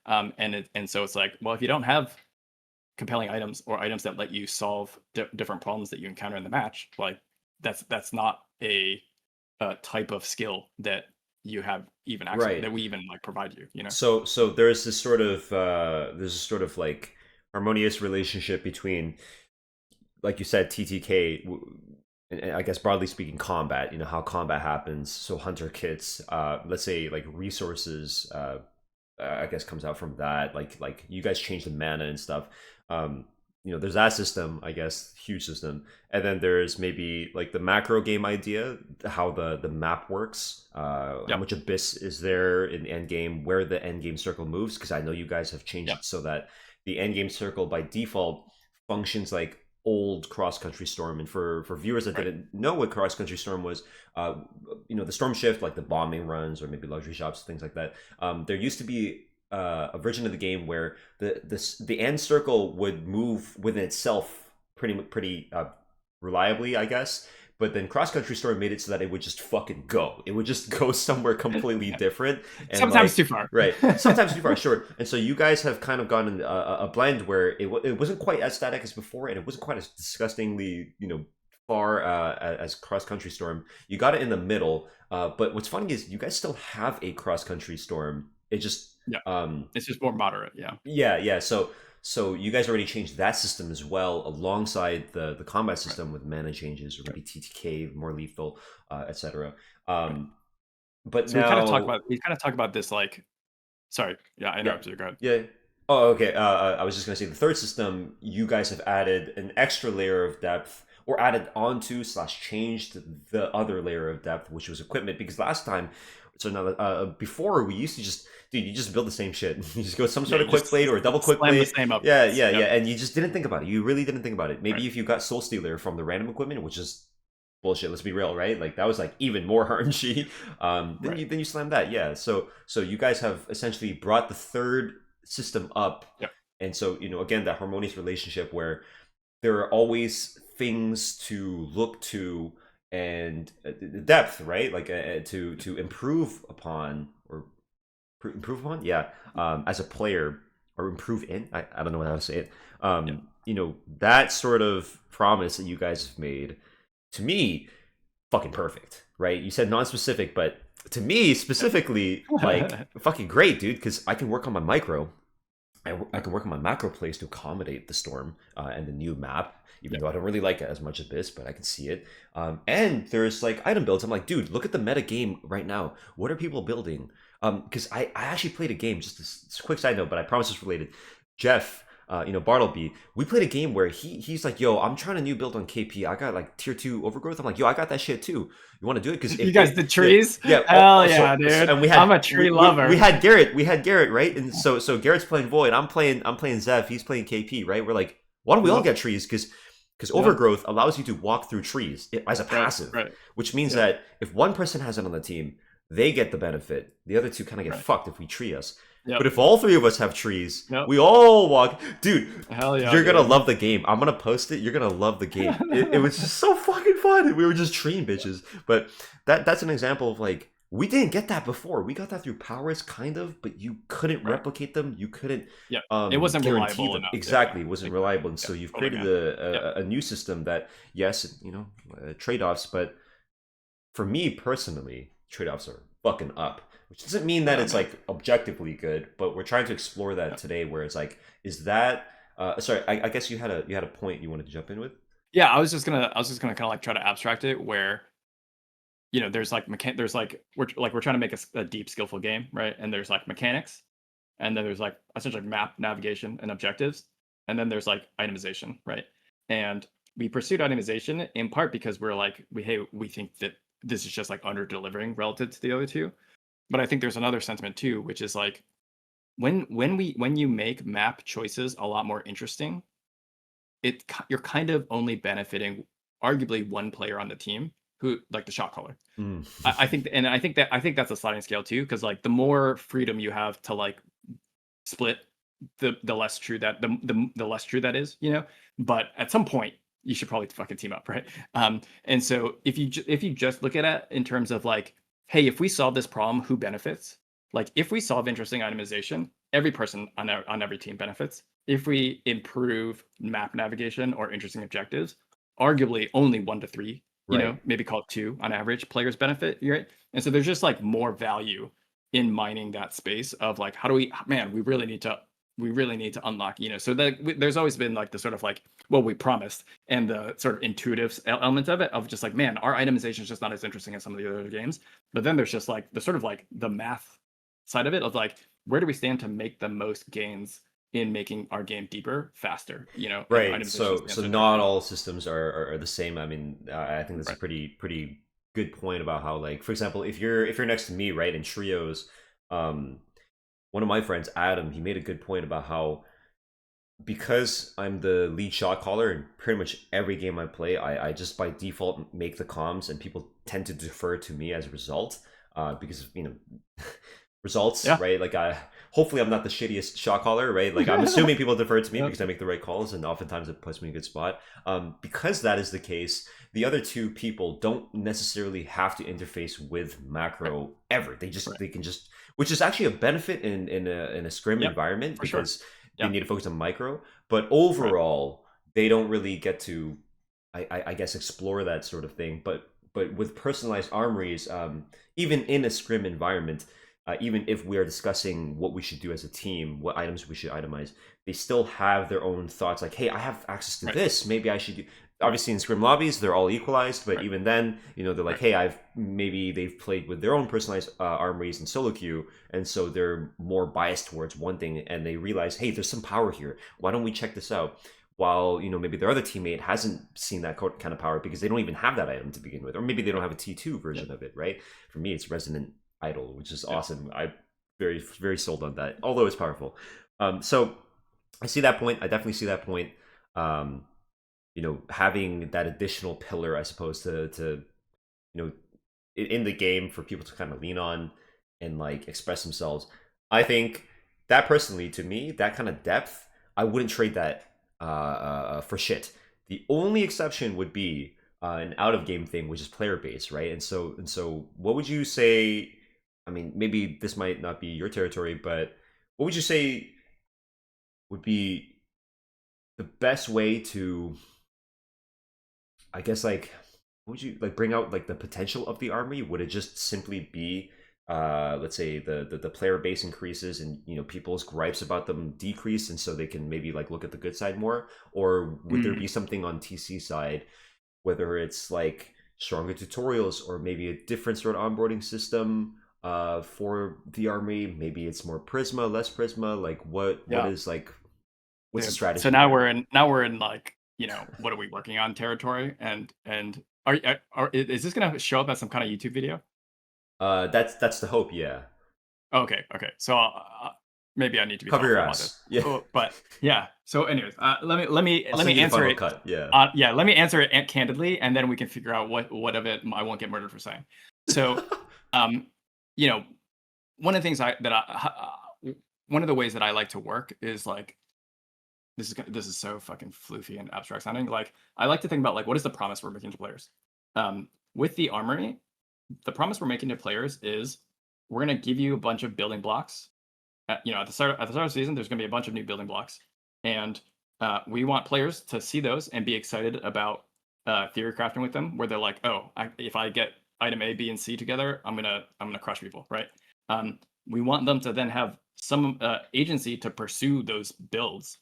Speaker 2: and so it's like, well, if you don't have compelling items or items that let you solve different problems that you encounter in the match, like that's not a type of skill that you have even access
Speaker 1: Right.
Speaker 2: that we even like provide you.
Speaker 1: So there's this sort of like harmonious relationship between, like you said, TTK, and I guess broadly speaking, combat. You know how combat happens. So hunter kits, let's say like resources, I guess comes out from that. Like you guys change the mana and stuff. Um, there's that system, I guess, huge system, and then there's maybe like the macro game idea, how the map works, how
Speaker 2: Yep.
Speaker 1: much abyss is there in the end game, where the end game circle moves, because I know you guys have changed
Speaker 2: Yep.
Speaker 1: it so that the end game circle by default functions like old cross country storm. And for viewers that
Speaker 2: Right.
Speaker 1: didn't know what cross country storm was, uh the storm shift, like the bombing runs or maybe luxury shops, things like that, there used to be a version of the game where the end circle would move within itself pretty reliably, I guess. But then cross country storm made it so that it would just fucking go. It would just go somewhere completely different, and
Speaker 2: Sometimes
Speaker 1: like,
Speaker 2: too far.
Speaker 1: right, sometimes too far, sure. And so you guys have kind of gone in a blend where it wasn't quite as static as before, and it wasn't quite as disgustingly far as cross country storm. You got it in the middle. But what's funny is you guys still have a cross country storm. It just
Speaker 2: Yeah. It's just more moderate. Yeah.
Speaker 1: yeah. So you guys already changed that system as well, alongside the combat
Speaker 2: Right.
Speaker 1: system with mana changes, or
Speaker 2: Right.
Speaker 1: maybe TTK, more lethal, etc.
Speaker 2: Right.
Speaker 1: But
Speaker 2: So we kind of talk
Speaker 1: now,
Speaker 2: about this like, sorry, yeah, I
Speaker 1: yeah,
Speaker 2: interrupted you. Go ahead.
Speaker 1: yeah. Oh, okay. I was just gonna say the third system, you guys have added an extra layer of depth, or added onto slash changed the other layer of depth, which was equipment. Because last time, so now before, we used to just, dude, you just build the same shit. You just go some
Speaker 2: Yeah,
Speaker 1: sort
Speaker 2: you
Speaker 1: of quick
Speaker 2: just
Speaker 1: blade or a double quick
Speaker 2: slam the
Speaker 1: blade.
Speaker 2: same
Speaker 1: Yeah,
Speaker 2: upgrades.
Speaker 1: yeah,
Speaker 2: Yep.
Speaker 1: yeah. And you just didn't think about it. You really didn't think about it.
Speaker 2: Right.
Speaker 1: Maybe if you got Soul Stealer from the random equipment, which is bullshit. Let's be real, right? Like that was like even more RNG. Then
Speaker 2: Right.
Speaker 1: you slam that. Yeah. So you guys have essentially brought the third system up,
Speaker 2: Yep.
Speaker 1: and so again, that harmonious relationship where there are always things to look to, and depth, right? Like to improve upon, or improve upon, yeah. As a player, or improve in. I don't know how to say it.
Speaker 2: Yeah.
Speaker 1: that sort of promise that you guys have made, to me, fucking perfect, right? You said non-specific, but to me specifically, like fucking great, dude, because I can work on my micro. I can work on my macro plays to accommodate the storm and the new map, even though I don't really like it as much as this, but I can see it. And there's like item builds. I'm like, dude, look at the meta game right now. What are people building? Because I actually played a game, just a quick side note, but I promise it's related. Jeff, Bartleby, we played a game where he's like, yo, I'm trying a new build on KP. I got like tier 2 overgrowth. I'm like, yo, I got that shit too. You want to do it? Because
Speaker 2: you guys did trees?
Speaker 1: Yeah.
Speaker 2: Hell yeah, dude. And I'm a tree lover.
Speaker 1: We had Garrett, right? And so Garrett's playing Void. I'm playing Zev. He's playing KP, right? We're like, why don't we all get trees? Because overgrowth allows you to walk through trees as a passive,
Speaker 2: right.
Speaker 1: Which means that if one person has it on the team, they get the benefit. The other two kind of get fucked if we tree us. Yep. But if all three of us have trees, we all walk. Dude,
Speaker 2: hell yeah,
Speaker 1: you're going to love the game. I'm going to post it. You're going to love the game. It was just so fucking fun. We were just treeing bitches. But that's an example of like, we didn't get that before. We got that through powers, kind of, but you couldn't replicate them. You couldn't
Speaker 2: it wasn't reliable
Speaker 1: enough. Exactly. It wasn't reliable. And so you've created a new system that, yes, trade-offs, but for me personally, trade-offs are fucking up. Which doesn't mean that it's like objectively good, but we're trying to explore that today. Where it's like, is that? Sorry, I guess you had a point you wanted to jump in with.
Speaker 2: Yeah, I was just gonna kind of like try to abstract it where, there's like we're trying to make a deep skillful game, right? And there's like mechanics, and then there's like essentially map navigation and objectives, and then there's like itemization, right? And we pursued itemization in part because we're like we think that this is just like under delivering relative to the other two. But I think there's another sentiment too, which is like when you make map choices a lot more interesting, you're kind of only benefiting arguably one player on the team who like the shot caller. I think that's a sliding scale too, because like the more freedom you have to like split, the less true that the less true that is, But at some point you should probably fucking team up, right? And so if you just look at it in terms of like, hey, if we solve this problem, who benefits? Like, if we solve interesting itemization, every person on every team benefits. If we improve map navigation or interesting objectives, arguably only 1 to 3, maybe call it 2 on average, players benefit, right? And so there's just like more value in mining that space of like, how do we really need to unlock, so that there's always been like the sort of like, well, we promised, and the sort of intuitive element of it of just like, man, our itemization is just not as interesting as some of the other games. But then there's just like the sort of like the math side of it of like, where do we stand to make the most gains in making our game deeper, faster,
Speaker 1: Right. So not all systems are the same. I mean, I think that's a pretty good point about how, like, for example, if you're next to me, right, in trios, one of my friends, Adam, he made a good point about how, because I'm the lead shot caller in pretty much every game I play, I just by default make the comms, and people tend to defer to me as a result, because results, right? Like, hopefully I'm not the shittiest shot caller, right? Like, I'm assuming people defer to me because I make the right calls, and oftentimes it puts me in a good spot. Because that is the case, the other two people don't necessarily have to interface with macro ever. They can just, which is actually a benefit in a scrim environment, because they need to focus on micro. But overall, they don't really get to, I guess, explore that sort of thing. But with personalized armories, even in a scrim environment, even if we are discussing what we should do as a team, what items we should itemize, they still have their own thoughts. Like, hey, I have access to this. Maybe I should do. Obviously, in scrim lobbies, they're all equalized, but even then, they're like, hey, they've played with their own personalized armories in solo queue, and so they're more biased towards one thing, and they realize, hey, there's some power here. Why don't we check this out? While maybe their other teammate hasn't seen that kind of power because they don't even have that item to begin with, or maybe they don't have a T2 version of it, right? For me, it's Resonant Idol, which is awesome. I'm very, very sold on that, although it's powerful. So I see that point. I definitely see that point. Having that additional pillar, I suppose, to in the game for people to kind of lean on and like express themselves. I think that personally, to me, that kind of depth, I wouldn't trade that for shit. The only exception would be an out of game thing, which is player based, right? And so, what would you say? I mean, maybe this might not be your territory, but what would you say would be the best way to, I guess, like, would you like bring out like the potential of the army? Would it just simply be, let's say the player base increases and people's gripes about them decrease, and so they can maybe like look at the good side more? Or would there
Speaker 2: Mm,
Speaker 1: be something on TC side, whether it's like stronger tutorials or maybe a different sort of onboarding system for the army? Maybe it's more Prisma, less Prisma. Like what
Speaker 2: yeah.
Speaker 1: is like what's the
Speaker 2: Dude. So
Speaker 1: strategy
Speaker 2: now
Speaker 1: there?
Speaker 2: we're in like, what are we working on territory? And is this gonna show up as some kind of YouTube video?
Speaker 1: That's the hope. Yeah,
Speaker 2: Okay, okay. So maybe I need to be
Speaker 1: cover your
Speaker 2: thoughtful about this.
Speaker 1: ass. Yeah,
Speaker 2: Oh, but yeah. So, anyways,
Speaker 1: I'll
Speaker 2: let
Speaker 1: send
Speaker 2: me
Speaker 1: you the
Speaker 2: answer
Speaker 1: final
Speaker 2: it.
Speaker 1: cut. Yeah.
Speaker 2: Yeah, let me answer it candidly, and then we can figure out what of it I won't get murdered for saying. So, um, you know, one of the things one of the ways that I like to work is like this is so fucking floofy and abstract sounding. Like I like to think about like what is the promise we're making to players. With the armory, the promise we're making to players is we're gonna give you a bunch of building blocks. At the start of the season, there's gonna be a bunch of new building blocks, and we want players to see those and be excited about theory crafting with them. Where they're like, oh, if I get item A, B, and C together, I'm gonna crush people, right? We want them to then have some agency to pursue those builds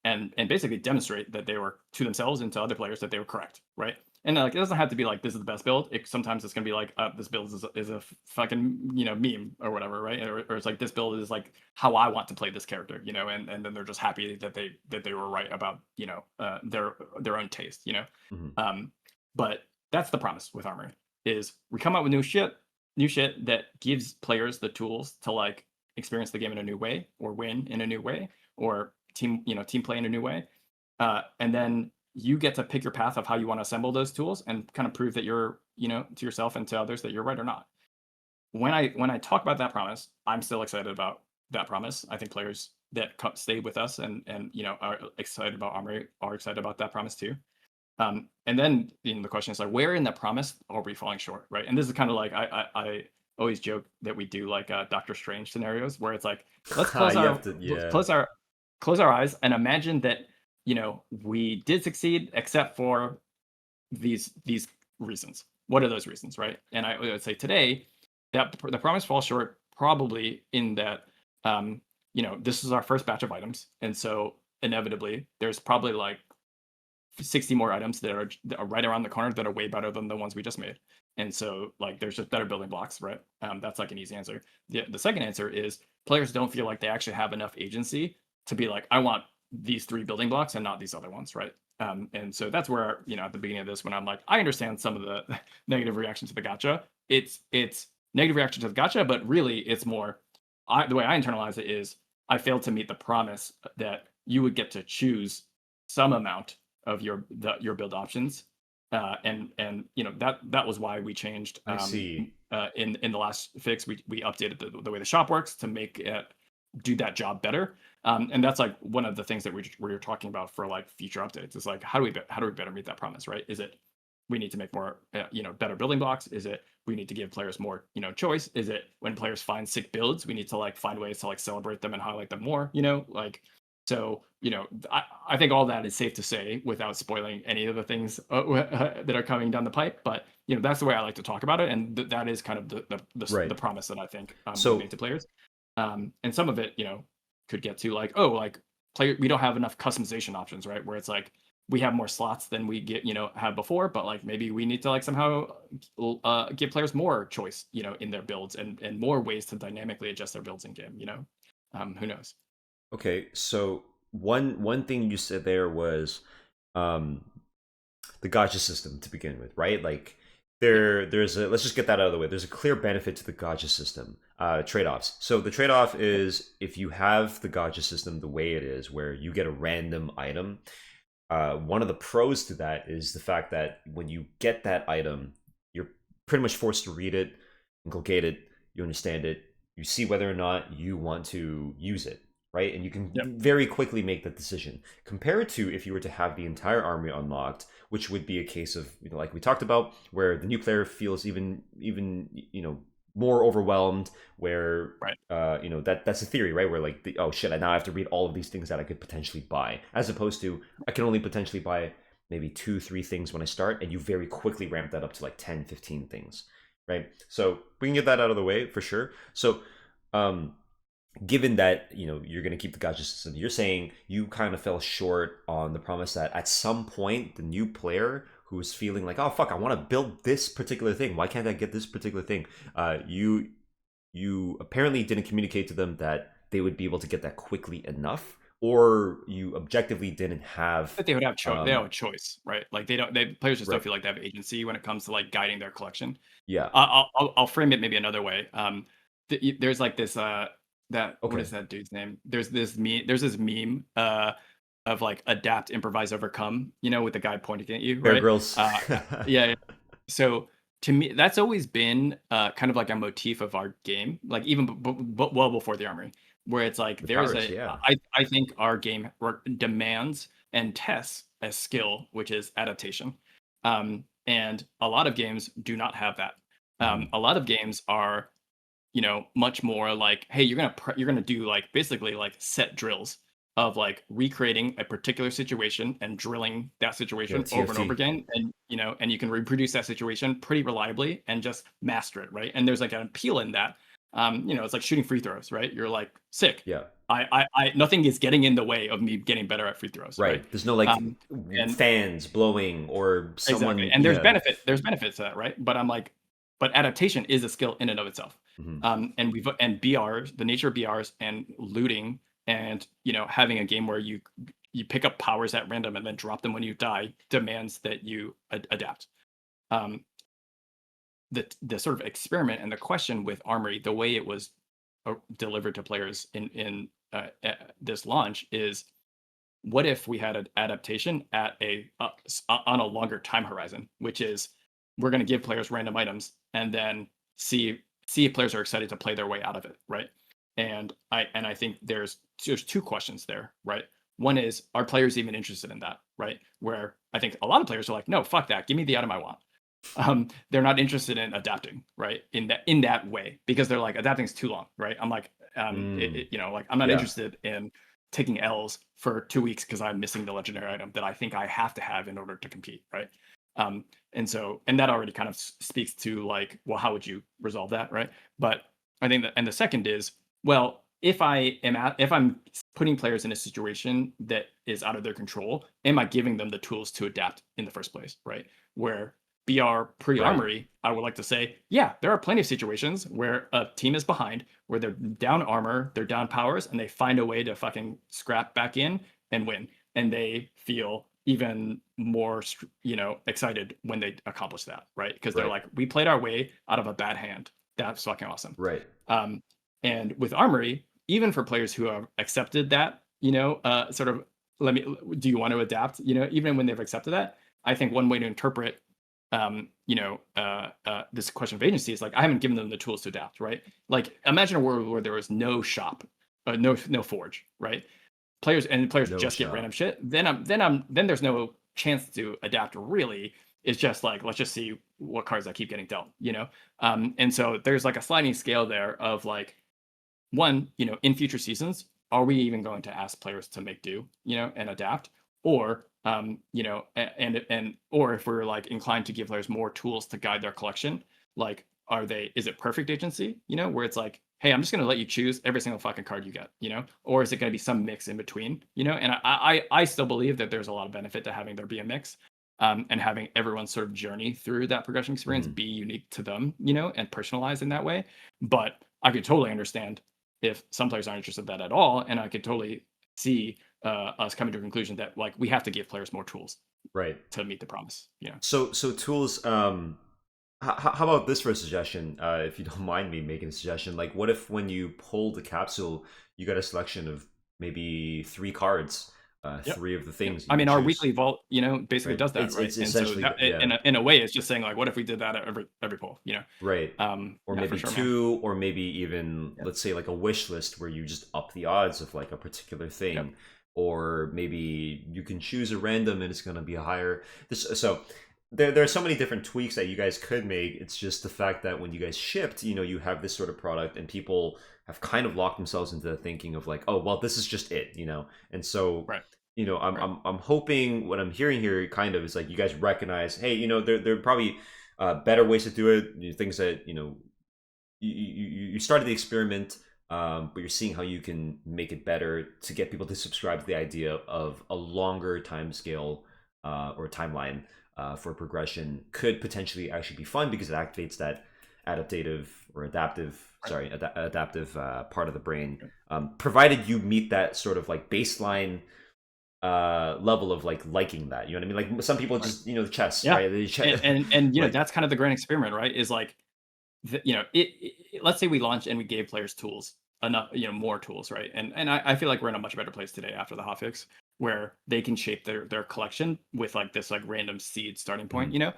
Speaker 2: and basically demonstrate that they were to themselves and to other players that they were correct, right? And like it doesn't have to be like this is the best build. Sometimes it's gonna be like this build is a fucking meme or whatever, right? Or it's like this build is like how I want to play this character, and then they're just happy that they were right about their own taste,
Speaker 1: Mhm.
Speaker 2: um, but that's the promise with Armory is we come out with new shit that gives players the tools to like experience the game in a new way or win in a new way or team play in a new way, and then you get to pick your path of how you want to assemble those tools and kind of prove that you're to yourself and to others that you're right or not. When I talk about that promise, I'm still excited about that promise. I think players that stay with us and are excited about Armory are excited about that promise too. And then the question is like, where in the promise are we falling short, right? And this is kind of like I always joke that we do like Doctor Strange scenarios where it's like, let's
Speaker 1: You have to, yeah.
Speaker 2: close our eyes and imagine that we did succeed except for these reasons. What are those reasons, right? And I would say today that the promise falls short probably in that this is our first batch of items, and so inevitably there's probably like 60 more items that are right around the corner that are way better than the ones we just made. And so like there's just better building blocks, right? That's like an easy answer. The second answer is players don't feel like they actually have enough agency to be like, I want these 3 building blocks and not these other ones, right? And so that's where, at the beginning of this, when I'm like, I understand some of the negative reaction to the gotcha. It's negative reaction to the gotcha, but really it's more the way I internalize it is I failed to meet the promise that you would get to choose some amount of your build options, and that was why we changed
Speaker 1: I see.
Speaker 2: in the last fix. We updated the way the shop works to make it do that job better, and that's like one of the things that we're talking about for like future updates. Is like how do we better meet that promise, right? Is it we need to make more better building blocks? Is it we need to give players more choice? Is it when players find sick builds we need to like find ways to like celebrate them and highlight them more, like so I think all that is safe to say without spoiling any of the things that are coming down the pipe. But that's the way I like to talk about it, and that is kind of the
Speaker 1: Right.
Speaker 2: promise that I think we made
Speaker 1: So
Speaker 2: to players. And some of it could get to like, oh, like player we don't have enough customization options, right? Where it's like we have more slots than we get have before, but like maybe we need to like somehow give players more choice in their builds and more ways to dynamically adjust their builds in game. Who knows?
Speaker 1: okay, so one thing you said there was um the gotcha system to begin with, right? Like
Speaker 2: Yeah.
Speaker 1: there's a let's just get that out of the way. There's a clear benefit to the gotcha system. Trade-offs. So the trade-off is if you have the gotcha system the way it is, where you get a random item. One of the pros to that is the fact that when you get that item, you're pretty much forced to read it, inculcate it, you understand it, you see whether or not you want to use it, right? And you can
Speaker 2: Yep.
Speaker 1: very quickly make that decision. Compared to if you were to have the entire army unlocked, which would be a case of like we talked about, where the new player feels even more overwhelmed, where
Speaker 2: Right.
Speaker 1: that's a theory, right? Where like oh shit, I now have to read all of these things that I could potentially buy, as opposed to I can only potentially buy maybe 2 3 things when I start, and you very quickly ramp that up to like 10 15 things, right? So we can get that out of the way for sure. So um given that you're going to keep the gacha system, you're saying you kind of fell short on the promise that at some point the new player who's feeling like, oh fuck, I want to build this particular thing, why can't I get this particular thing, you apparently didn't communicate to them that they would be able to get that quickly enough, or you objectively didn't have
Speaker 2: But they would have they don't have a choice, right? Like they don't. Players just don't
Speaker 1: right.
Speaker 2: feel like they have agency when it comes to like guiding their collection.
Speaker 1: Yeah.
Speaker 2: I'll frame it maybe another way. There's like this that what
Speaker 1: Okay.
Speaker 2: is that dude's name? There's this meme of like adapt, improvise, overcome. With the guy pointing at you,
Speaker 1: Bear
Speaker 2: right?
Speaker 1: Grylls.
Speaker 2: Yeah. So to me, that's always been kind of like a motif of our game, like even well before the Armory, where it's like
Speaker 1: The
Speaker 2: there's
Speaker 1: powers, yeah.
Speaker 2: I think our game demands and tests a skill, which is adaptation. And a lot of games do not have that.
Speaker 1: Mhm.
Speaker 2: A lot of games are, much more like, hey, you're gonna do like basically like set drills of like recreating a particular situation and drilling that
Speaker 1: Yeah,
Speaker 2: situation over and over
Speaker 1: TFT.
Speaker 2: again, and and you can reproduce that situation pretty reliably and just master it, right? And there's like an appeal in that. It's like shooting free throws, right? You're like sick.
Speaker 1: Yeah.
Speaker 2: Nothing is getting in the way of me getting better at free throws, right?
Speaker 1: Right. There's no like
Speaker 2: Um, and
Speaker 1: fans blowing or
Speaker 2: Exactly,
Speaker 1: someone.
Speaker 2: and
Speaker 1: Yeah.
Speaker 2: there's benefits to that, right? But I'm like, but adaptation is a skill in and of itself.
Speaker 1: Mhm.
Speaker 2: And BRs, the nature of BRs and looting, and having a game where you pick up powers at random and then drop them when you die, demands that you adapt. Um, the sort of experiment and the question with Armory, the way it was delivered to players in this launch is, what if we had an adaptation at on a longer time horizon, which is we're going to give players random items and then see if players are excited to play their way out of it, right? And I think there's two questions there, right? One is, are players even interested in that, right? Where I think a lot of players are like, no, fuck that, give me the item I want. They're not interested in adapting, right? In that way, because they're like, adapting is too long, right? I'm like,
Speaker 1: Mm.
Speaker 2: like I'm not
Speaker 1: Yeah.
Speaker 2: interested in taking L's for 2 weeks because I'm missing the legendary item that I think I have to have in order to compete, right? And that already kind of speaks to like, well, how would you resolve that, right? But I think that, and the second is, well, if I'm putting players in a situation that is out of their control, am I giving them the tools to adapt in the first place, right? Where BR
Speaker 1: Right.
Speaker 2: pre-Armory, I would like to say, yeah, there are plenty of situations where a team is behind, where they're down armor, they're down powers, and they find a way to fucking scrap back in and win. And they feel even more, excited when they accomplish that, right? Because they're
Speaker 1: Right.
Speaker 2: like, we played our way out of a bad hand. That's fucking awesome.
Speaker 1: Right.
Speaker 2: Um, and with Armory, even for players who have accepted that, sort of, do you want to adapt? Even when they've accepted that, I think one way to interpret this question of agency is like, I haven't given them the tools to adapt, right? Like, imagine a world where there was no shop, no forge, right? Players
Speaker 1: No
Speaker 2: just get
Speaker 1: shot.
Speaker 2: random shit. Then there's no chance to adapt really. It's just like, let's just see what cards I keep getting dealt. And so there's like a sliding scale there of like, one, in future seasons, are we even going to ask players to make do, and adapt? Or, or if we're like inclined to give players more tools to guide their collection, like, is it perfect agency, where it's like, hey, I'm just going to let you choose every single fucking card you get, or is it going to be some mix in between, and I still believe that there's a lot of benefit to having there be a mix. And having everyone's sort of journey through that progression experience
Speaker 1: Mhm.
Speaker 2: be unique to them, and personalized in that way. But I could totally understand if some players aren't interested in that at all, and I could totally see us coming to a conclusion that like we have to give players more tools
Speaker 1: Right.
Speaker 2: to meet the promise.
Speaker 1: So tools. How about this for a suggestion? If you don't mind me making a suggestion, like what if when you pull the capsule, you got a selection of maybe 3 cards,
Speaker 2: Yep.
Speaker 1: 3 of the
Speaker 2: Yep.
Speaker 1: things you
Speaker 2: I
Speaker 1: can
Speaker 2: mean, our
Speaker 1: choose.
Speaker 2: weekly vault, basically
Speaker 1: Right.
Speaker 2: does that, right?
Speaker 1: It's
Speaker 2: And so
Speaker 1: essentially
Speaker 2: that,
Speaker 1: yeah.
Speaker 2: in a way, it's just saying like, what if we did that at every poll?
Speaker 1: Right. Or
Speaker 2: Yeah, for
Speaker 1: maybe
Speaker 2: sure, man.
Speaker 1: 2, or maybe even
Speaker 2: Yep.
Speaker 1: let's say like a wish list where you just up the odds of like a particular
Speaker 2: Yep.
Speaker 1: thing, or maybe you can choose a random and it's going to be higher. So there are so many different tweaks that you guys could make. It's just the fact that when you guys shipped, you have this sort of product, and people have kind of locked themselves into the thinking of like, oh, well, this is just it. And so,
Speaker 2: Right.
Speaker 1: I'm
Speaker 2: Right.
Speaker 1: I'm hoping what I'm hearing here kind of is like you guys recognize, hey, there are probably better ways to do it. Things that you started the experiment, but you're seeing how you can make it better to get people to subscribe to the idea of a longer time scale or timeline for progression could potentially actually be fun because it activates that adaptive or adaptive
Speaker 2: Right.
Speaker 1: sorry adaptive part of the brain, provided you meet that sort of like baseline level of like liking that, what I mean, like some people
Speaker 2: Right.
Speaker 1: just the chess,
Speaker 2: Yeah.
Speaker 1: right?
Speaker 2: And
Speaker 1: Like,
Speaker 2: that's kind of the grand experiment, right? Is like let's say we launched and we gave players tools enough, more tools, right? And I feel like we're in a much better place today after the hotfix, where they can shape their collection with like this like random seed starting point.
Speaker 1: mhm.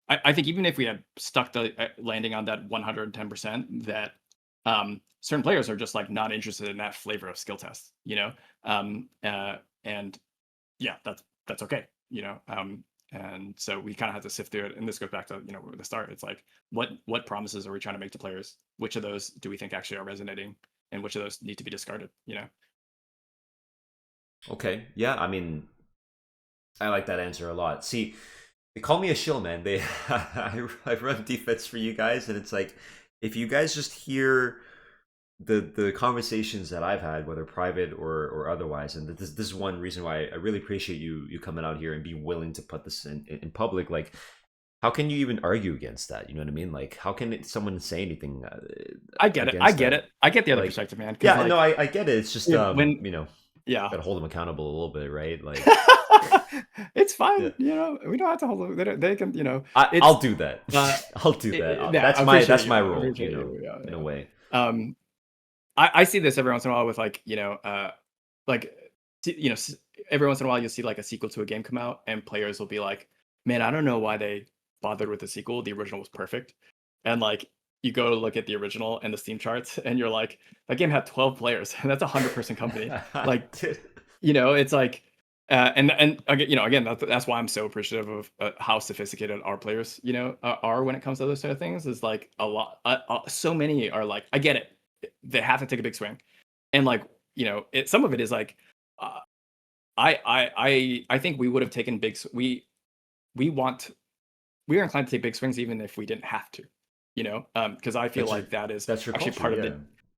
Speaker 2: I think even if we had stuck the landing on that 110%, that certain players are just like not interested in that flavor of skill test, and yeah, that's okay, and so we kind of have to sift through it. And this goes back to the start. It's like what promises are we trying to make to players? Which of those do we think actually are resonating, and which of those need to be discarded?
Speaker 1: Okay, yeah, I mean, I like that answer a lot. See, they call me a shill, man. I run defense for you guys, and it's like if you guys just hear the conversations that I've had, whether private or otherwise, and this is one reason why I really appreciate you coming out here and being willing to put this in public. Like, how can you even argue against that? You know what I mean? Like, how can someone say anything
Speaker 2: I get it. I
Speaker 1: against
Speaker 2: get
Speaker 1: that?
Speaker 2: it. I get the other
Speaker 1: Like,
Speaker 2: perspective, man. Because
Speaker 1: yeah, no,
Speaker 2: like
Speaker 1: I get it. It's just
Speaker 2: when yeah,
Speaker 1: gotta hold them accountable a little bit, right? Like,
Speaker 2: it's
Speaker 1: yeah.
Speaker 2: fine. We don't have to hold them. They can.
Speaker 1: I'll
Speaker 2: It's
Speaker 1: do that.
Speaker 2: uh,
Speaker 1: I'll do that.
Speaker 2: yeah. I
Speaker 1: That's
Speaker 2: appreciate
Speaker 1: my
Speaker 2: you. I
Speaker 1: role,
Speaker 2: appreciate you. Yeah,
Speaker 1: in a
Speaker 2: yeah.
Speaker 1: way.
Speaker 2: Um, I see this every once in a while with like like every once in a while you'll see like a sequel to a game come out, and players will be like, "Man, I don't know why they bothered with the sequel. The original was perfect." And like you go to look at the original and the Steam charts, and you're like, "That game had 12 players, and that's a 100-person company." Like
Speaker 1: Dude.
Speaker 2: it's like, and again, again, that's why I'm so appreciative of how sophisticated our players, are when it comes to those sort of things. Is like a lot, so many are like, I get it, they have to take a big swing, and like, some of it is like, uh, I think we would have taken we want we are inclined to take big swings even if we didn't have to, because I feel
Speaker 1: That's your
Speaker 2: like that is
Speaker 1: that's your
Speaker 2: actually
Speaker 1: culture,
Speaker 2: part of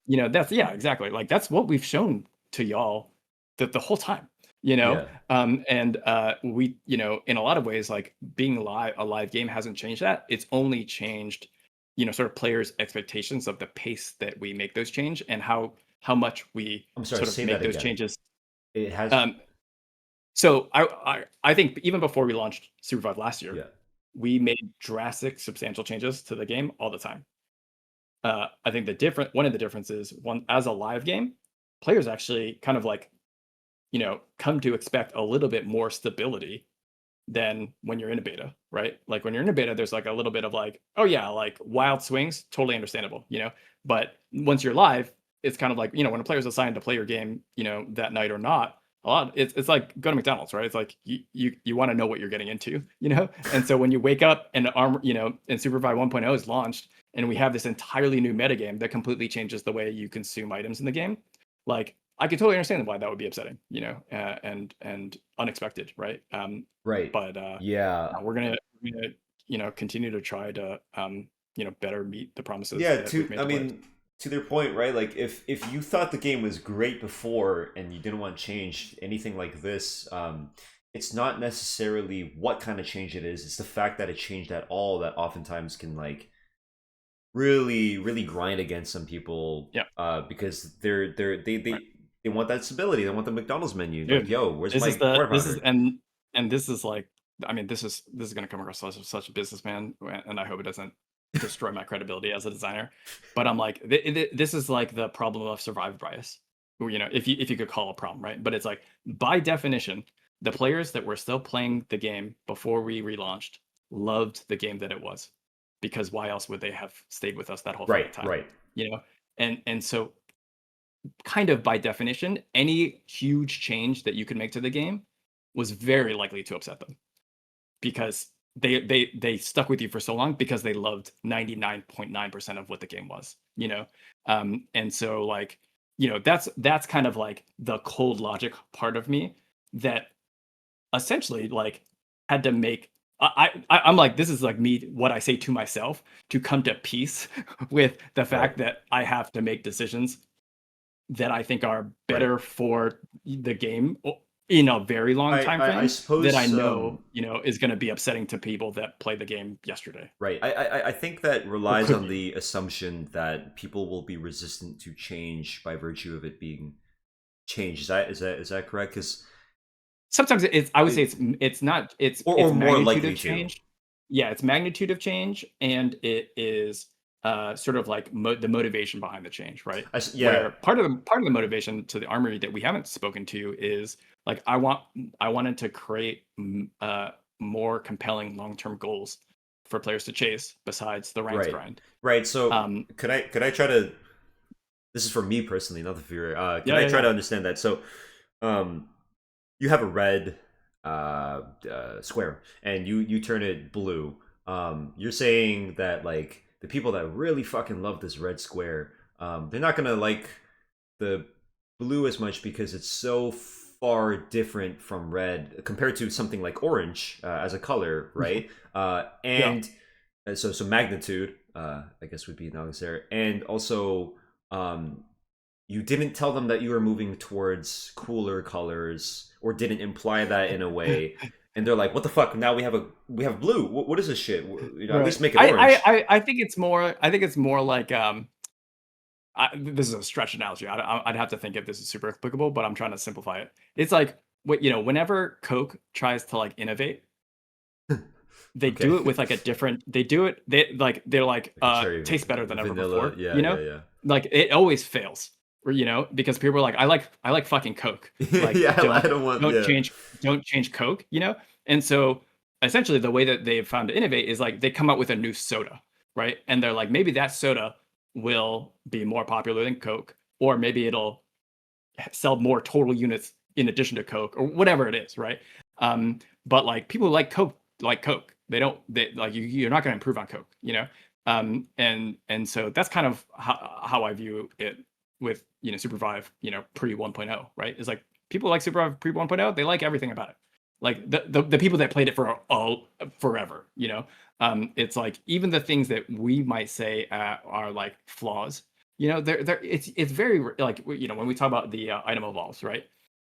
Speaker 1: yeah.
Speaker 2: the, that's yeah, exactly, like that's what we've shown to y'all the whole time,
Speaker 1: Yeah.
Speaker 2: and we, in a lot of ways, like being a live game hasn't changed that. It's only changed, sort of players' expectations of the pace that we make those change, and how much we
Speaker 1: I'm sorry,
Speaker 2: sort of
Speaker 1: say
Speaker 2: make
Speaker 1: that
Speaker 2: those
Speaker 1: again.
Speaker 2: changes.
Speaker 1: It has
Speaker 2: Um, so I think even before we launched Supervive last year,
Speaker 1: yeah.
Speaker 2: we made drastic, substantial changes to the game all the time. I think one of the differences, one as a live game, players actually kind of like, come to expect a little bit more stability than when you're in a beta, right? Like when you're in a beta, there's like a little bit of like, oh yeah, like wild swings, totally understandable, But once you're live, it's kind of like, when a player's assigned to play your game, that night or not, it's like go to McDonald's, right? It's like you want to know what you're getting into, And so when you wake up and and Supervive 1.0 is launched, and we have this entirely new metagame that completely changes the way you consume items in the game, like I could totally understand why that would be upsetting, and unexpected, right?
Speaker 1: Right.
Speaker 2: But
Speaker 1: Yeah.
Speaker 2: yeah, we're gonna continue to try to better meet the promises
Speaker 1: Yeah,
Speaker 2: that we've made
Speaker 1: I
Speaker 2: to players.
Speaker 1: mean, to their point, right? Like if you thought the game was great before and you didn't want to change anything like this, it's not necessarily what kind of change it is. It's the fact that it changed at all that oftentimes can like really grind against some people,
Speaker 2: Yeah,
Speaker 1: because
Speaker 2: right.
Speaker 1: they want that stability. They want the McDonald's menu. Like,
Speaker 2: Dude,
Speaker 1: yo, where's
Speaker 2: this is
Speaker 1: my
Speaker 2: the
Speaker 1: quarter
Speaker 2: this is
Speaker 1: pounder?
Speaker 2: and this is like, I mean, this is gonna come across such a businessman, and I hope it doesn't destroy my credibility as a designer. But I'm like, this is like the problem of survivor bias, or, if you could call a problem, right? But it's like by definition, the players that were still playing the game before we relaunched loved the game that it was, because why else would they have stayed with us that whole
Speaker 1: Right,
Speaker 2: fucking time?
Speaker 1: right.
Speaker 2: You know, and so kind of by definition, any huge change that you could make to the game was very likely to upset them, because they stuck with you for so long because they loved 99.9% of what the game was, and so like, that's kind of like the cold logic part of me that essentially like had to make I'm like, this is like me, what I say to myself to come to peace with the
Speaker 1: Right.
Speaker 2: fact that I have to make decisions that I think are
Speaker 1: Right.
Speaker 2: better for the game in a very long time
Speaker 1: I
Speaker 2: frame that I
Speaker 1: suppose
Speaker 2: know, is going to be upsetting to people that played the game yesterday
Speaker 1: right. I think that
Speaker 2: or
Speaker 1: relies
Speaker 2: could
Speaker 1: on
Speaker 2: be.
Speaker 1: the assumption that people will be resistant to change by virtue of it being changed. Is that correct? Because
Speaker 2: Sometimes I would say it's not
Speaker 1: or
Speaker 2: it's
Speaker 1: more
Speaker 2: magnitude of
Speaker 1: likely to.
Speaker 2: change. Yeah, it's magnitude of change, and it is sort of like the motivation behind the change, right?
Speaker 1: Yeah.
Speaker 2: Where part of the motivation to the armory that we haven't spoken to is like I wanted to create more compelling long term goals for players to chase besides the ranks
Speaker 1: Right.
Speaker 2: grind.
Speaker 1: Right. So
Speaker 2: Um,
Speaker 1: could I try to? This is for me personally, not the viewer. Can
Speaker 2: yeah,
Speaker 1: I
Speaker 2: yeah,
Speaker 1: try
Speaker 2: yeah.
Speaker 1: to understand that? So, um, you have a red square, and you turn it blue. You're saying that like the people that really fucking love this red square, they're not gonna like the blue as much because it's so far different from red compared to something like orange as a color, right?
Speaker 2: Yeah.
Speaker 1: And so magnitude, I guess would be analogous there, and also um, you didn't tell them that you were moving towards cooler colors or didn't imply that in a way, and they're like, "What the fuck? Now we have blue. What is this shit? At
Speaker 2: Right.
Speaker 1: least make it
Speaker 2: I, I
Speaker 1: orange."
Speaker 2: I I think it's more. I think it's more like this is a stretch analogy. I'd have to think if this is super applicable, but I'm trying to simplify it. It's like whenever Coke tries to like innovate, they do it
Speaker 1: Okay.
Speaker 2: with like a different. They do it. They're like
Speaker 1: Like a cherry
Speaker 2: tastes better than ever
Speaker 1: vanilla.
Speaker 2: before.
Speaker 1: Yeah, yeah, yeah.
Speaker 2: Like it always fails. Or, because people are like, I like fucking Coke. Like
Speaker 1: Yeah, I
Speaker 2: don't
Speaker 1: don't want.
Speaker 2: don't
Speaker 1: Yeah,
Speaker 2: change don't change Coke. And so essentially the way that they've found to innovate is like they come up with a new soda, right? And they're like, maybe that soda will be more popular than Coke, or maybe it'll sell more total units in addition to Coke, or whatever it is, right? But like people like Coke, like Coke. They don't. They like you're not going to improve on Coke, and so that's kind of how I view it with SuperVive, pre 1.0, right? Is like people like SuperVive pre 1.0. They like everything about it. Like the people that played it for all forever, it's like even the things that we might say are like flaws, they're it's very like when we talk about the item evolves, right?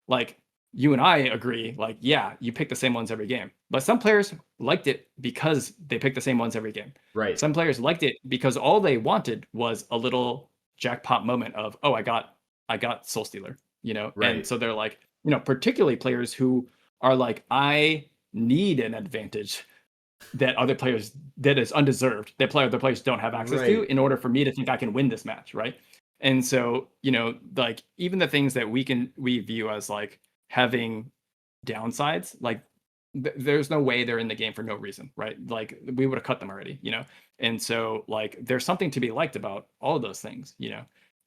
Speaker 2: Like you and I agree, like yeah, you pick the same ones every game, but some players liked it because they picked the same ones every game.
Speaker 1: right,
Speaker 2: Some players liked it because all they wanted was a little jackpot moment of, oh, I got Soul Stealer, and
Speaker 1: right,
Speaker 2: so they're like, particularly players who are like, I need an advantage that other players that is undeserved that other players don't have access to
Speaker 1: right.
Speaker 2: in order for me to think I can win this match, right? And so, like even the things that we view as like having downsides, like there's no way they're in the game for no reason, right? Like we would have cut them already, And so like there's something to be liked about all of those things,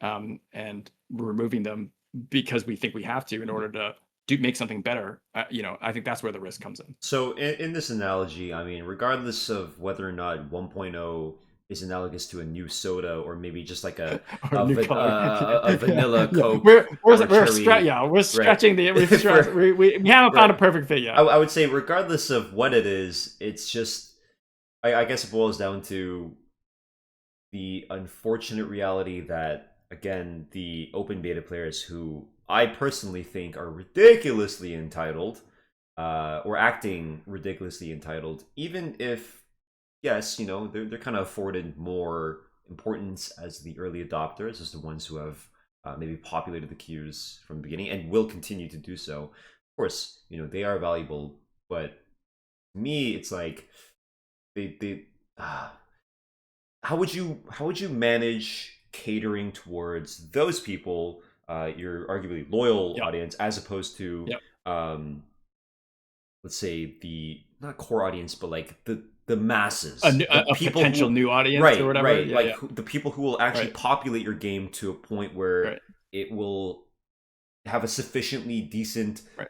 Speaker 2: and removing them because we think we have to in order to make something better. I think that's where the risk comes in.
Speaker 1: So in this analogy, I mean, regardless of whether or not 1.0 is analogous to a new soda or maybe just like a
Speaker 2: Or
Speaker 1: a,
Speaker 2: new
Speaker 1: va-
Speaker 2: color.
Speaker 1: a vanilla
Speaker 2: Yeah.
Speaker 1: Coke or a cherry,
Speaker 2: Yeah, we're
Speaker 1: right?
Speaker 2: stretching
Speaker 1: For
Speaker 2: we haven't found
Speaker 1: right,
Speaker 2: a perfect fit
Speaker 1: I,
Speaker 2: yet.
Speaker 1: I would say regardless of what it is, it's just I guess it boils down to the unfortunate reality that again the open beta players who I personally think are ridiculously entitled or acting ridiculously entitled, even if yes, they're kind of afforded more importance as the early adopters, as the ones who have maybe populated the queues from the beginning and will continue to do so. Of course, they are valuable, but me, it's like they how would you manage catering towards those people, your arguably loyal
Speaker 2: Yep.
Speaker 1: audience, as opposed to
Speaker 2: Yep.
Speaker 1: um, let's say the not core audience, but like the
Speaker 2: A,
Speaker 1: masses,
Speaker 2: new,
Speaker 1: the
Speaker 2: a
Speaker 1: people
Speaker 2: potential
Speaker 1: who
Speaker 2: new audience or
Speaker 1: right,
Speaker 2: whatever.
Speaker 1: right,
Speaker 2: Yeah,
Speaker 1: like
Speaker 2: yeah.
Speaker 1: the people who will actually
Speaker 2: Right.
Speaker 1: populate your game to a point where
Speaker 2: Right.
Speaker 1: it will have a sufficiently decent
Speaker 2: Right.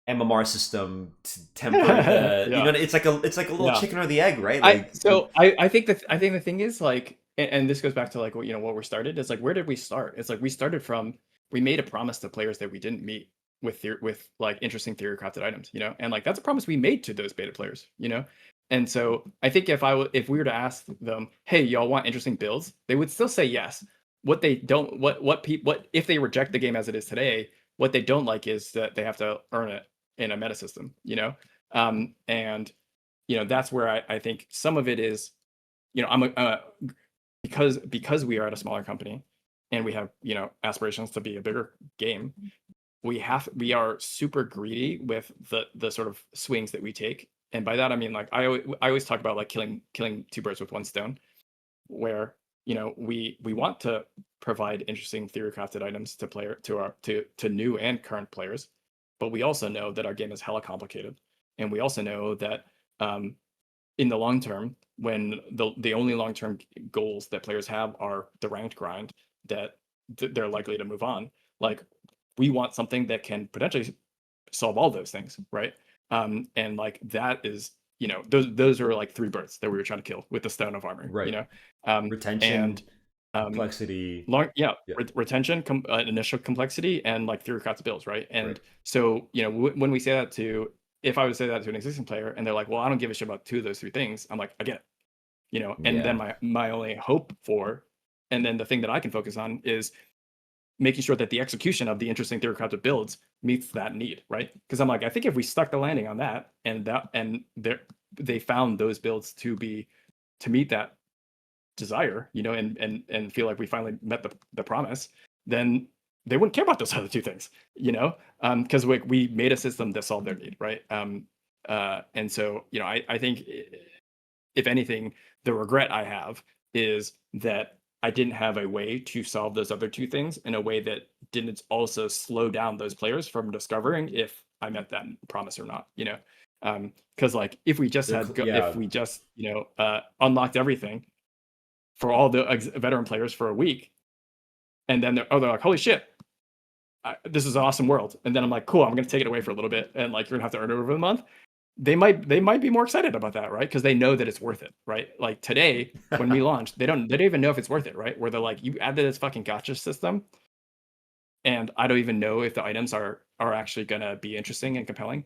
Speaker 1: MMR system to temper the,
Speaker 2: Yeah,
Speaker 1: it's like a little
Speaker 2: yeah.
Speaker 1: chicken or the egg, right?
Speaker 2: I
Speaker 1: Like
Speaker 2: so I think the thing is like, and this goes back to like what what we started. It's like, where did we start? It's like we started from, we made a promise to players that we didn't meet with with like interesting theory crafted items, and like that's a promise we made to those beta players. And so I think if we were to ask them, hey, y'all want interesting builds, they would still say yes. What they don't, what if they reject the game as it is today, what they don't like is that they have to earn it in a meta system. And that's where I think some of it is, I'm because we are at a smaller company and we have aspirations to be a bigger game. We are super greedy with the sort of swings that we take, and by that I mean, like, I always talk about like killing two birds with one stone, where we want to provide interesting theory crafted items to new and current players, but we also know that our game is hella complicated, and we also know that um, in the long term, when the only long term goals that players have are the ranked grind, that they're likely to move on. Like, we want something that can potentially solve all those things, right? And like that is, those are like three birds that we were trying to kill with the stone of armor,
Speaker 1: right.
Speaker 2: and
Speaker 1: Retention,
Speaker 2: um,
Speaker 1: complexity.
Speaker 2: long, yeah,
Speaker 1: Yeah,
Speaker 2: retention, initial complexity, and like theory crafts builds, right?
Speaker 1: right.
Speaker 2: And so when we say that to, if I would say that to an existing player and they're like, well, I don't give a shit about two of those three things, I'm like, I get it. And then
Speaker 1: Yeah.
Speaker 2: my only hope for, and then the thing that I can focus on is making sure that the execution of the interesting theory crafted builds meets that need, right? Because I'm like, I think if we stuck the landing on that, and they found those builds to meet that desire, and feel like we finally met the promise, then they wouldn't care about those other two things, because we made a system that solved their need, right? And so I think, if anything, the regret I have is that I didn't have a way to solve those other two things in a way that didn't also slow down those players from discovering if I met that promise or not. Because like, if we just
Speaker 1: Yeah.
Speaker 2: unlocked everything for all the veteran players for a week, and then they're like, holy shit, this is an awesome world, and then I'm like, cool, I'm gonna take it away for a little bit, and like, you're gonna have to earn it over the month. They might be more excited about that, right? Because they know that it's worth it, right? Like today, when we launched, they don't even know if it's worth it, right? Where they're like, you added this fucking gotcha system, and I don't even know if the items are actually gonna be interesting and compelling.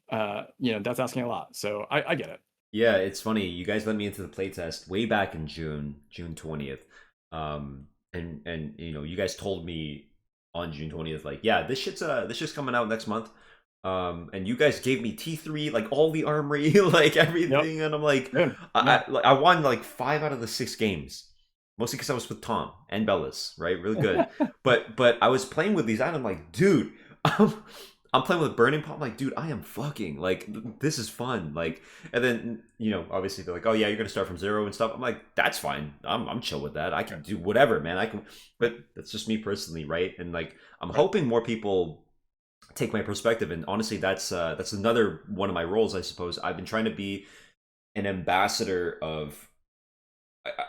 Speaker 2: That's asking a lot. So I get it.
Speaker 1: Yeah, it's funny. You guys let me into the playtest way back in June 20th. And you guys told me on June 20th, like, yeah, this shit's coming out next month. And you guys gave me T3, like all the armory, like
Speaker 2: Yep.
Speaker 1: everything, and I'm like,
Speaker 2: Good. Yeah.
Speaker 1: I won like 5 out of the 6 games, mostly because I was with Tom and Bellis, right? Really good. But I was playing with these, and I'm like, dude, I'm playing with Burning Palm. I'm like, dude, I am fucking like, this is fun. Like, and then obviously they're like, oh yeah, you're gonna start from zero and stuff. I'm like, that's fine. I'm chill with that. I can do whatever, man. I can. But that's just me personally, right? And like, I'm
Speaker 2: Right.
Speaker 1: hoping more people take my perspective, and honestly, that's another one of my roles, I suppose. I've been trying to be an ambassador of,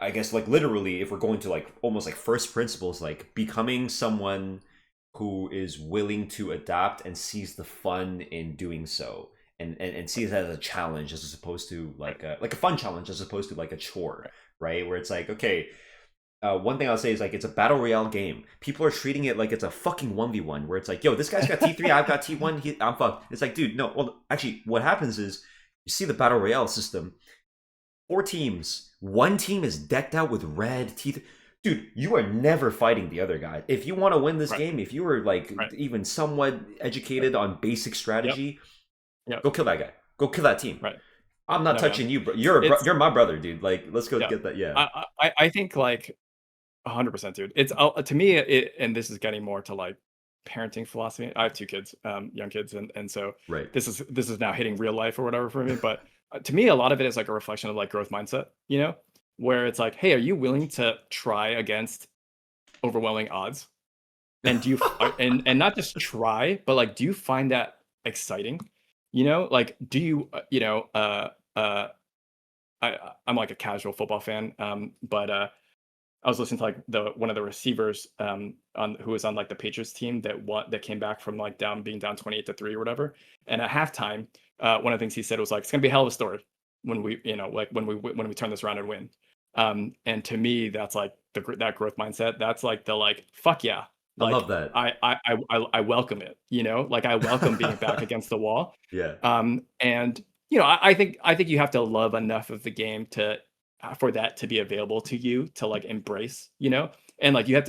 Speaker 1: I guess, like, literally, if we're going to like almost like first principles, like becoming someone who is willing to adapt and sees the fun in doing so, and sees it as a challenge as opposed to
Speaker 2: Right.
Speaker 1: like a fun challenge as opposed to like a chore,
Speaker 2: Right.
Speaker 1: right? Where it's like, okay, one thing I'll say is, like, it's a battle royale game. People are treating it like it's a fucking 1v1, where it's like, yo, this guy's got T3, I've got T1, I'm fucked. It's like, dude, no. Well, actually, what happens is, you see the battle royale system, 4 teams, one team is decked out with red teeth. Dude, you are never fighting the other guy. If you want to win this
Speaker 2: Right.
Speaker 1: game, if you were like
Speaker 2: Right.
Speaker 1: even somewhat
Speaker 2: Right.
Speaker 1: educated on basic
Speaker 2: Yep.
Speaker 1: strategy,
Speaker 2: Yep.
Speaker 1: go kill that guy. Go kill that team.
Speaker 2: Right.
Speaker 1: I'm not
Speaker 2: No, man.
Speaker 1: touching you, bro.
Speaker 2: It's
Speaker 1: You're my brother, dude. Like, let's go
Speaker 2: Yeah.
Speaker 1: get that. Yeah.
Speaker 2: I think like 100%, dude. It's to me, and this is getting more to like parenting philosophy. I have two kids, young kids, and so
Speaker 1: Right.
Speaker 2: this is now hitting real life or whatever for me. But to me, a lot of it is like a reflection of like growth mindset, where it's like, hey, are you willing to try against overwhelming odds? And do you and not just try, but like, do you find that exciting? Like, do you uh I'm like a casual football fan, but I was listening to like the one of the receivers on who was on like the Patriots team that came back from like being down 28-3 or whatever. And at halftime, one of the things he said was like, "It's gonna be a hell of a story when we, like when we turn this around and win." And to me, that's like that growth mindset. That's like the like fuck yeah,
Speaker 1: I love
Speaker 2: like
Speaker 1: that.
Speaker 2: I welcome it. Like I welcome being back against the wall.
Speaker 1: Yeah.
Speaker 2: And I think you have to love enough of the game to for that to be available to you to like embrace, and like you have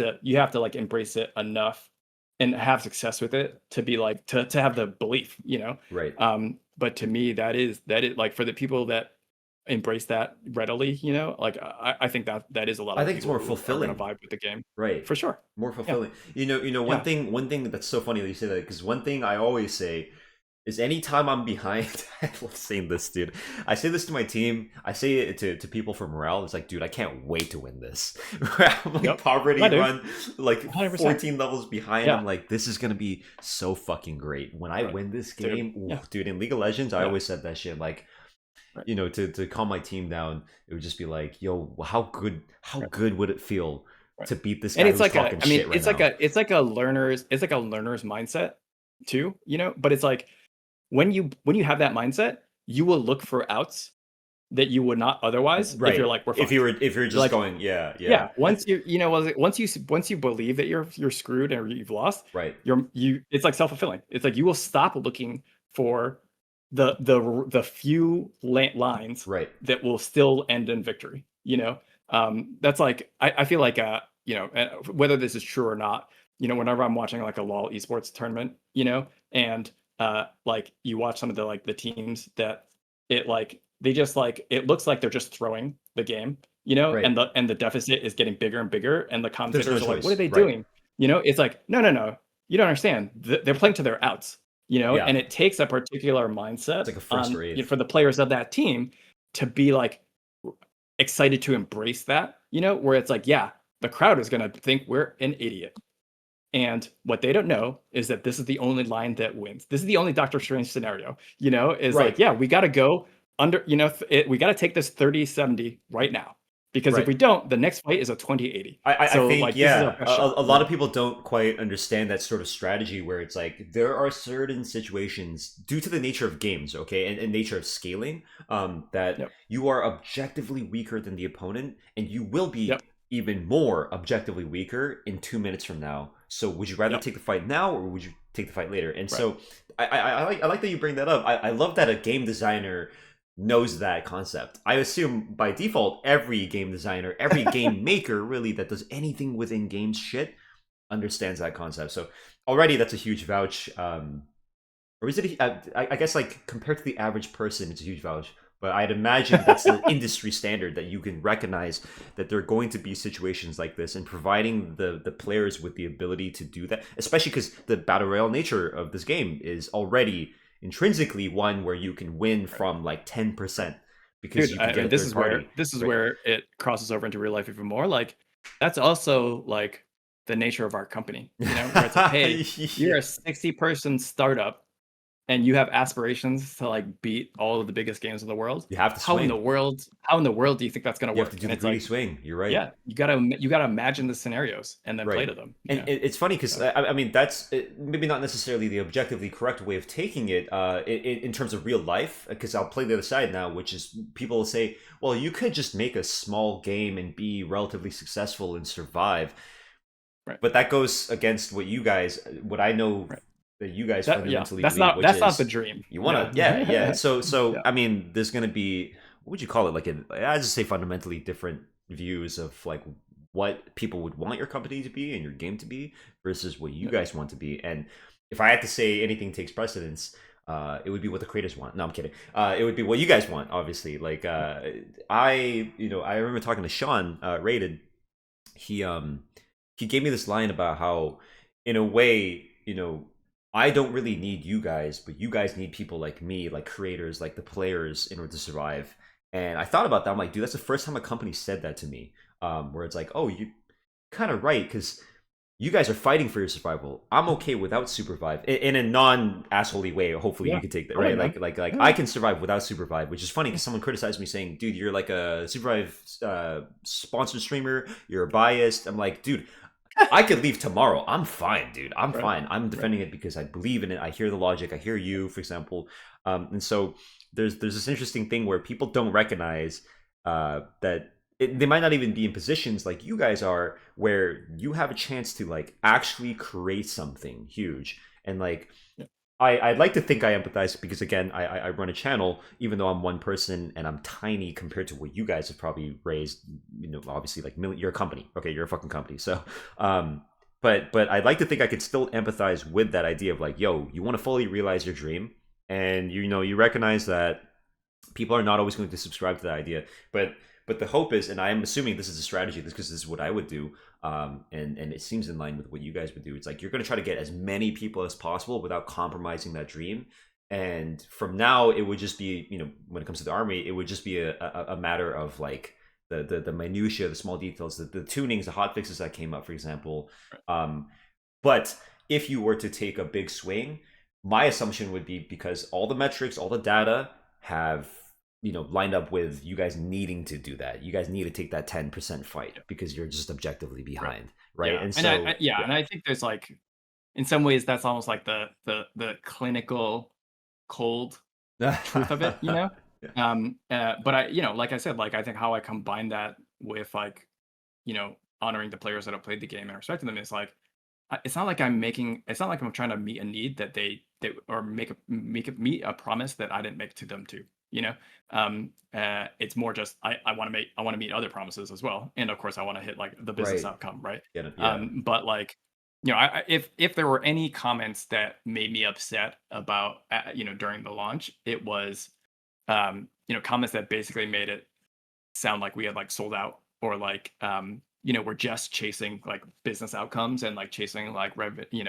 Speaker 2: to like embrace it enough and have success with it to be like to have the belief.
Speaker 1: Right.
Speaker 2: But to me, that is like for the people that embrace that readily, like I think that is a lot
Speaker 1: I
Speaker 2: of the
Speaker 1: think it's
Speaker 2: people
Speaker 1: more
Speaker 2: who are gonna
Speaker 1: fulfilling.
Speaker 2: vibe with the game
Speaker 1: Right.
Speaker 2: for sure.
Speaker 1: More
Speaker 2: Yeah,
Speaker 1: fulfilling. One
Speaker 2: yeah,
Speaker 1: thing that's so funny that you say that, because one thing I always say is anytime I'm behind, I love saying this, dude. I say this to my team. I say it to people for morale. It's like, dude, I can't wait to win this. I'm like
Speaker 2: yep, I
Speaker 1: poverty
Speaker 2: do,
Speaker 1: run, like
Speaker 2: 100%.
Speaker 1: 14 levels behind.
Speaker 2: Yeah,
Speaker 1: I'm like, this is gonna be so fucking great. When I
Speaker 2: right,
Speaker 1: win this
Speaker 2: dude.
Speaker 1: game, ooh,
Speaker 2: Yeah,
Speaker 1: dude, in League of Legends, I
Speaker 2: yeah,
Speaker 1: always said that shit. Like,
Speaker 2: right,
Speaker 1: to calm my team down, it would just be like, yo, how
Speaker 2: right,
Speaker 1: good would it feel
Speaker 2: right.
Speaker 1: to beat this
Speaker 2: And
Speaker 1: guy
Speaker 2: it's
Speaker 1: who's
Speaker 2: like
Speaker 1: talking
Speaker 2: I mean,
Speaker 1: shit right now?
Speaker 2: it's like a learner's mindset too, but it's like when you have that mindset, you will look for outs that you would not otherwise if you're
Speaker 1: Right.
Speaker 2: like, "We're fucked."
Speaker 1: If you're
Speaker 2: You're
Speaker 1: just
Speaker 2: like,
Speaker 1: going, yeah, yeah,
Speaker 2: yeah, once once you believe that you're screwed or you've lost,
Speaker 1: right.
Speaker 2: it's like self-fulfilling. It's like you will stop looking for the few lines
Speaker 1: Right.
Speaker 2: that will still end in victory, That's like I feel like, whether this is true or not, whenever I'm watching like a LoL esports tournament, and, like, you watch some of the teams that it like they just like it looks like they're just throwing the game,
Speaker 1: Right.
Speaker 2: and the deficit is getting bigger and bigger, and the
Speaker 1: There's no
Speaker 2: commentators are like, "What are
Speaker 1: choice.
Speaker 2: they
Speaker 1: Right.
Speaker 2: doing?" It's like, "No, no, no, you don't understand. They're playing to their outs."
Speaker 1: Yeah.
Speaker 2: And it takes a particular mindset
Speaker 1: It's like a first
Speaker 2: on
Speaker 1: or eighth.
Speaker 2: for the players of that team to be like excited to embrace that, where it's like, yeah, the crowd is going to think we're an idiot. And what they don't know is that this is the only line that wins. This is the only Doctor Strange scenario, is like,
Speaker 1: Right.
Speaker 2: yeah, we got to go under, we got to take this 30-70 right now. Because if
Speaker 1: Right.
Speaker 2: we don't, the next fight is a 20-80.
Speaker 1: I
Speaker 2: So
Speaker 1: think,
Speaker 2: like, this is our
Speaker 1: yeah,
Speaker 2: best shot,
Speaker 1: a lot of people don't quite understand that sort of strategy where it's like there are certain situations due to the nature of games, okay, and nature of scaling, that
Speaker 2: Yep.
Speaker 1: you are objectively weaker than the opponent, and you will be
Speaker 2: Yep.
Speaker 1: even more objectively weaker in 2 minutes from now. So would you rather
Speaker 2: Yep.
Speaker 1: take the fight now, or would you take the fight later? And
Speaker 2: Right.
Speaker 1: so I like that you bring that up. I love that a game designer knows that concept. I assume by default, every game designer, every game maker really that does anything within games shit understands that concept. So already that's a huge vouch. Or is it? I guess like compared to the average person, it's a huge vouch. But I'd imagine that's the industry standard that you can recognize that there are going to be situations like this, and providing the players with the ability to do that, especially because the battle royale nature of this game is already intrinsically one where you can win
Speaker 2: Right.
Speaker 1: from like 10% because
Speaker 2: Dude,
Speaker 1: you can
Speaker 2: I
Speaker 1: get
Speaker 2: mean,
Speaker 1: a third party.
Speaker 2: this is
Speaker 1: Right.
Speaker 2: where it crosses over into real life even more. Like, that's also like the nature of our company, where it's like, hey, you're
Speaker 1: Yeah.
Speaker 2: a 60-person startup and you have aspirations to like beat all of the biggest games in the world.
Speaker 1: You have to
Speaker 2: How in
Speaker 1: swing.
Speaker 2: the world, how in the world do you think that's gonna
Speaker 1: You have to
Speaker 2: work?
Speaker 1: do
Speaker 2: And
Speaker 1: the
Speaker 2: it's
Speaker 1: greedy
Speaker 2: like,
Speaker 1: swing. You're right.
Speaker 2: yeah, you gotta imagine the scenarios and then play
Speaker 1: Right.
Speaker 2: to them,
Speaker 1: And it's funny because
Speaker 2: So
Speaker 1: I mean that's maybe not necessarily the objectively correct way of taking it in terms of real life. Because I'll play the other side now, which is people will say, "Well, you could just make a small game and be relatively successful and survive."
Speaker 2: right,
Speaker 1: But that goes against what I know
Speaker 2: right.
Speaker 1: that you guys
Speaker 2: Yeah,
Speaker 1: fundamentally believe, which
Speaker 2: that's not the
Speaker 1: is
Speaker 2: dream.
Speaker 1: you
Speaker 2: No.
Speaker 1: want to, yeah, yeah. So
Speaker 2: Yeah,
Speaker 1: I mean, there's gonna be, what would you call it? Like I just say fundamentally different views of like what people would want your company to be and your game to be versus what you
Speaker 2: yeah,
Speaker 1: guys want to be. And if I had to say anything takes precedence, it would be what the creators want. No, I'm kidding. It would be what you guys want, obviously. Like I remember talking to Sean Rated. He he gave me this line about how, in a way, I don't really need you guys, but you guys need people like me, like creators, like the players, in order to survive. And I thought about that. I'm like, dude, that's the first time a company said that to me. Where it's like, oh, you kind of right, because you guys are fighting for your survival. I'm okay without supervive in a non-assholey way. Hopefully you
Speaker 2: Yeah,
Speaker 1: can take that,
Speaker 2: totally,
Speaker 1: right?
Speaker 2: man.
Speaker 1: Like
Speaker 2: Yeah,
Speaker 1: I
Speaker 2: yeah.
Speaker 1: can survive without supervive, which is funny because someone criticized me saying, dude, you're like a supervive sponsored streamer, you're biased. I'm like, dude, I could leave tomorrow. I'm fine, dude. I'm
Speaker 2: Right,
Speaker 1: fine. I'm
Speaker 2: right.
Speaker 1: defending it because I believe in it. I hear the logic. I hear you, for example. And so there's this interesting thing where people don't recognize that they might not even be in positions like you guys are, where you have a chance to like actually create something huge. And like
Speaker 2: Yeah,
Speaker 1: I'd like to think I empathize because again, I run a channel, even though I'm one person and I'm tiny compared to what you guys have probably raised. You know, obviously, like you're a company, okay, you're a fucking company. So, but I'd like to think I could still empathize with that idea of like, yo, you want to fully realize your dream, and you know, you recognize that people are not always going to subscribe to that idea, but the hope is, and I'm assuming this is a strategy, because this is what I would do, and it seems in line with what you guys would do. It's like you're going to try to get as many people as possible without compromising that dream. And from now, it would just be, you know, when it comes to the army, it would just be a matter of like the minutia, the small details, the tunings, the hot fixes that came up, for example.
Speaker 2: right.
Speaker 1: Um, but if you were to take a big swing, my assumption would be because all the metrics, all the data have, you know, lined up with you guys needing to do that. You guys need to take that 10% fight
Speaker 2: Yeah,
Speaker 1: because you're just objectively
Speaker 2: right.
Speaker 1: behind, right?
Speaker 2: Yeah,
Speaker 1: And
Speaker 2: and
Speaker 1: so,
Speaker 2: yeah,
Speaker 1: yeah,
Speaker 2: and I think there's like, in some ways, that's almost like the clinical cold truth of it, you know?
Speaker 1: yeah,
Speaker 2: But like I said, like I think how I combine that with like, honoring the players that have played the game and respecting them is like, it's not like it's not like I'm trying to meet a need that they or meet a promise that I didn't make to them too. You know, it's more just I want to meet other promises as well, and of course I want to hit like the business
Speaker 1: right,
Speaker 2: outcome, right?
Speaker 1: yeah,
Speaker 2: But like, if there were any comments that made me upset about during the launch, it was comments that basically made it sound like we had like sold out, or like we're just chasing like business outcomes and like chasing like retention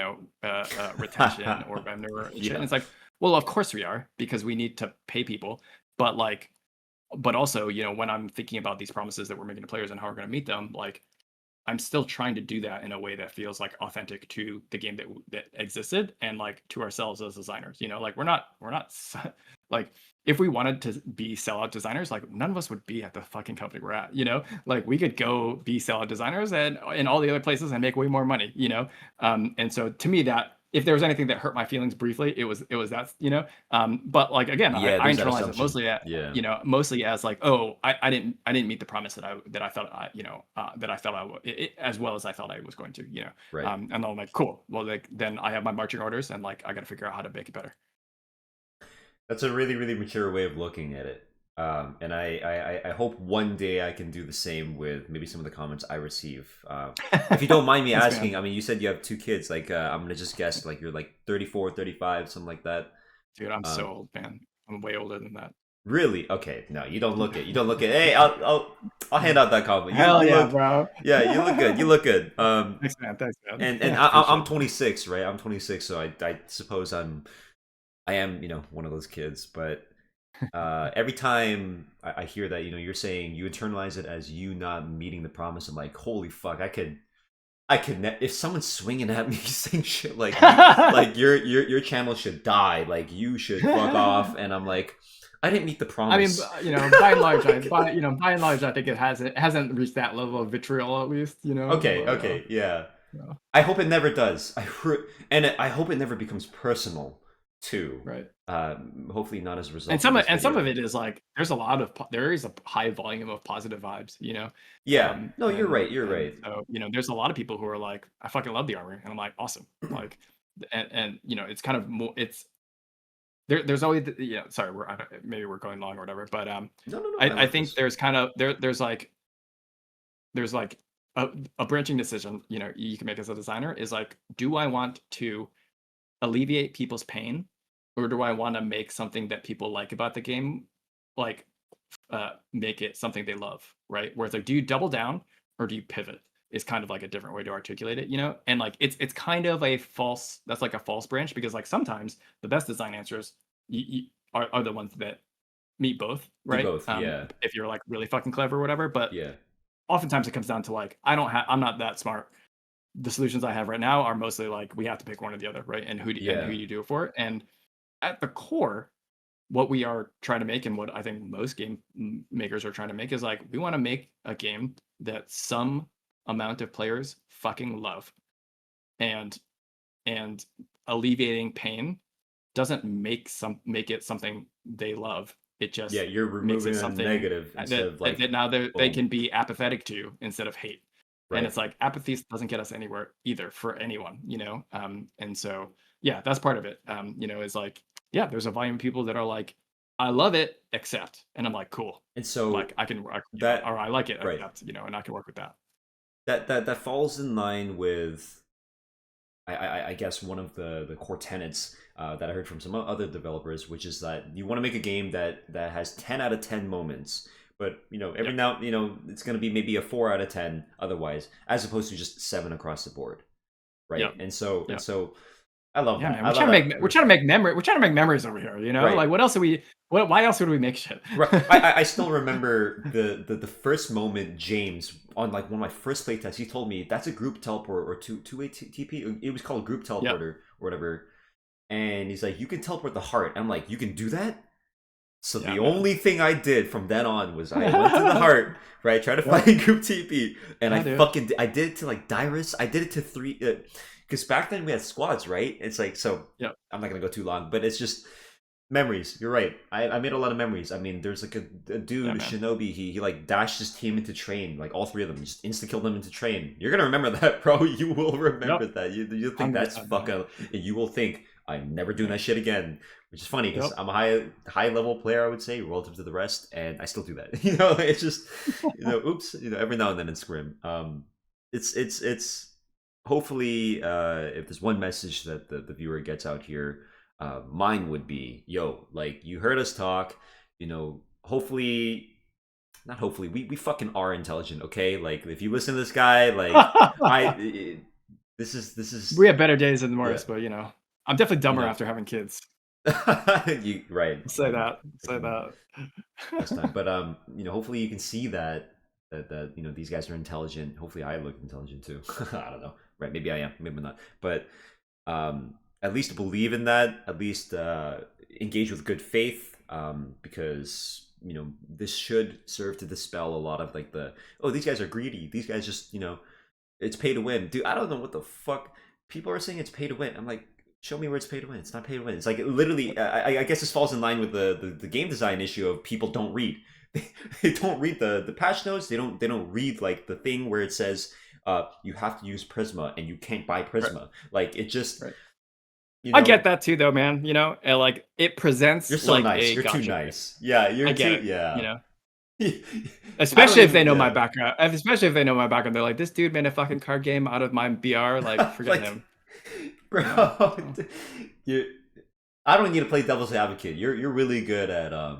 Speaker 2: or revenue and shit. And
Speaker 1: yeah,
Speaker 2: it's like, well, of course we are, because we need to pay people, but like, but also, when I'm thinking about these promises that we're making to players and how we're going to meet them, like I'm still trying to do that in a way that feels like authentic to the game that existed, and like to ourselves as designers. Like we're not like, if we wanted to be sellout designers, like none of us would be at the fucking company we're at. Like we could go be sellout designers and in all the other places and make way more money. And so to me, that if there was anything that hurt my feelings briefly, it was that. But like again,
Speaker 1: yeah.
Speaker 2: I
Speaker 1: There's that
Speaker 2: internalize it
Speaker 1: assumption.
Speaker 2: mostly
Speaker 1: Yeah,
Speaker 2: mostly as like, oh, I didn't meet the promise that I thought that I thought as well as I thought I was going to.
Speaker 1: right.
Speaker 2: And I'm like, cool, well, like then I have my marching orders, and like I got to figure out how to make it better.
Speaker 1: That's a really, really mature way of looking at it. And I hope one day I can do the same with maybe some of the comments I receive. If you don't mind me
Speaker 2: Thanks, man.
Speaker 1: asking, I mean, you said you have two kids. Like, I'm gonna just guess, like you're like 34, 35, something like that.
Speaker 2: Dude, I'm so
Speaker 1: Um,
Speaker 2: old, man. I'm way older than that.
Speaker 1: really? Okay, no, you don't look it. You don't look it. Hey, I'll hand out that compliment.
Speaker 2: Hell
Speaker 1: You
Speaker 2: yeah,
Speaker 1: look,
Speaker 2: bro.
Speaker 1: yeah, you look good. You look good.
Speaker 2: Thanks, man. Thanks, man.
Speaker 1: And I'm
Speaker 2: Appreciate it.
Speaker 1: 26, right? I'm 26, so I suppose I am, you know, one of those kids. But every time I hear that, you know, you're saying you internalize it as you not meeting the promise, I'm like, holy fuck, if someone's swinging at me saying shit like like your channel should die, like you should fuck off, and I'm like, I didn't meet the
Speaker 2: I mean,
Speaker 1: promise.
Speaker 2: by and large, by and large, I think it hasn't reached that level of vitriol, at least,
Speaker 1: Okay,
Speaker 2: but
Speaker 1: okay, yeah.
Speaker 2: yeah,
Speaker 1: I hope it never does. And I hope it never becomes personal too.
Speaker 2: right.
Speaker 1: Hopefully not as a
Speaker 2: And
Speaker 1: result of
Speaker 2: some of,
Speaker 1: this
Speaker 2: and some
Speaker 1: video.
Speaker 2: of it is like there is a high volume of positive vibes.
Speaker 1: Yeah. No, you're
Speaker 2: And
Speaker 1: right. You're right.
Speaker 2: so there's a lot of people who are like, I fucking love the Armory, and I'm like, awesome, like, and it's kind of more, it's there's always sorry, maybe we're going long or whatever, but
Speaker 1: No, no, no. I
Speaker 2: I
Speaker 1: like
Speaker 2: think
Speaker 1: this.
Speaker 2: there's kind of there's like a branching decision you can make as a designer, is like, do I want to alleviate people's pain, or do I want to make something that people like about the game, like make it something they love, right? Where it's like, do you double down or do you pivot? Is kind of like a different way to articulate it. And like it's kind of that's like a false branch, because like sometimes the best design answers are the ones that meet both,
Speaker 1: Do
Speaker 2: right?
Speaker 1: both. Yeah.
Speaker 2: If you're like really fucking clever or whatever, but
Speaker 1: Yeah.
Speaker 2: oftentimes it comes down to like, I'm not that smart, the solutions I have right now are mostly like we have to pick one or the other, right? And who
Speaker 1: Yeah.
Speaker 2: you do it for. And at the core, what we are trying to make, and what I think most game makers are trying to make, is like we want to make a game that some amount of players fucking love, and alleviating pain doesn't make it something they love. It
Speaker 1: Yeah,
Speaker 2: just
Speaker 1: you're
Speaker 2: makes it
Speaker 1: removing a
Speaker 2: something
Speaker 1: negative instead of like
Speaker 2: that now they
Speaker 1: boom.
Speaker 2: can be apathetic to instead of hate. And
Speaker 1: Right.
Speaker 2: it's like apathy doesn't get us anywhere either for anyone, and so yeah, that's part of it. Is like, yeah, there's a volume of people that are like, I love it, accept, and I'm like, cool.
Speaker 1: And
Speaker 2: I'm
Speaker 1: so
Speaker 2: like, I can work,
Speaker 1: that
Speaker 2: or I like it,
Speaker 1: right.
Speaker 2: accept, and I can work with that.
Speaker 1: That falls in line with I guess one of the core tenets that I heard from some other developers, which is that you want to make a game that has 10 out of 10 moments, but every
Speaker 2: Yep.
Speaker 1: now it's going to be maybe a 4 out of 10 otherwise, as opposed to just 7 across the board, right?
Speaker 2: Yep.
Speaker 1: And so I love
Speaker 2: Yeah,
Speaker 1: that.
Speaker 2: man.
Speaker 1: I love that.
Speaker 2: We're trying to make memory. We're trying to make memories over here.
Speaker 1: Right.
Speaker 2: Like what else are we? Why else would we make shit?
Speaker 1: Right. I still remember the first moment James on like one of my first playtests. He told me that's a group teleport or two-way TP. It was called group
Speaker 2: Yep.
Speaker 1: teleporter or whatever. And he's like, you can teleport the heart. I'm like, you can do that? So
Speaker 2: Yeah,
Speaker 1: the
Speaker 2: man.
Speaker 1: only thing I did from then on was I went to the heart, right? Tried to find group TP, and I did it to like Dyrus. I did it to 3, because back then we had squads, right? It's like, so
Speaker 2: Yep.
Speaker 1: I'm not gonna go too long, but it's just memories. You're right. I made a lot of memories. I mean, there's like a dude,
Speaker 2: Yeah, man.
Speaker 1: Shinobi. He like dashed his team into train, like all 3 of them, just insta killed them into train. You're gonna remember that, bro. You will remember
Speaker 2: Yep.
Speaker 1: that. You think that's
Speaker 2: 100%,
Speaker 1: fucking. You will think I'm never doing that shit again. Which is funny because
Speaker 2: Yep.
Speaker 1: I'm a high level player, I would say, relative to the rest, and I still do that. It's just oops. Every now and then in scrim. It's hopefully if there's one message that the viewer gets out here, mine would be, yo, like you heard us talk, hopefully, not hopefully, we fucking are intelligent, okay? Like if you listen to this guy, like this is
Speaker 2: We have better days than
Speaker 1: yeah.
Speaker 2: worse, but I'm definitely dumber
Speaker 1: know.
Speaker 2: after having kids.
Speaker 1: You right.
Speaker 2: Say that. Say that.
Speaker 1: Last time, but hopefully you can see that these guys are intelligent. Hopefully I look intelligent too. I don't know, right? Maybe I am, maybe not, but at least believe in that, at least engage with good faith, because this should serve to dispel a lot of like these guys are greedy, these guys just it's pay to win. Dude, I don't know what the fuck people are saying. It's pay to win. I'm like, show me where it's pay to win. It's not pay to win. It's like literally. I guess this falls in line with the game design issue of people don't read. They don't read the patch notes. They don't read like the thing where it says you have to use Prisma and you can't buy Prisma.
Speaker 2: Right.
Speaker 1: Like it just.
Speaker 2: Right. I get that too, though, man. And like it presents.
Speaker 1: You're so
Speaker 2: like
Speaker 1: nice.
Speaker 2: a
Speaker 1: You're too
Speaker 2: gotcha.
Speaker 1: nice. Yeah, you're
Speaker 2: I get
Speaker 1: too.
Speaker 2: it.
Speaker 1: Yeah.
Speaker 2: Especially if they know my background. Especially if they know my background, they're like, this dude made a fucking card game out of my BR. Like, forget him,
Speaker 1: bro. I don't need to play devil's advocate. You're really good at. I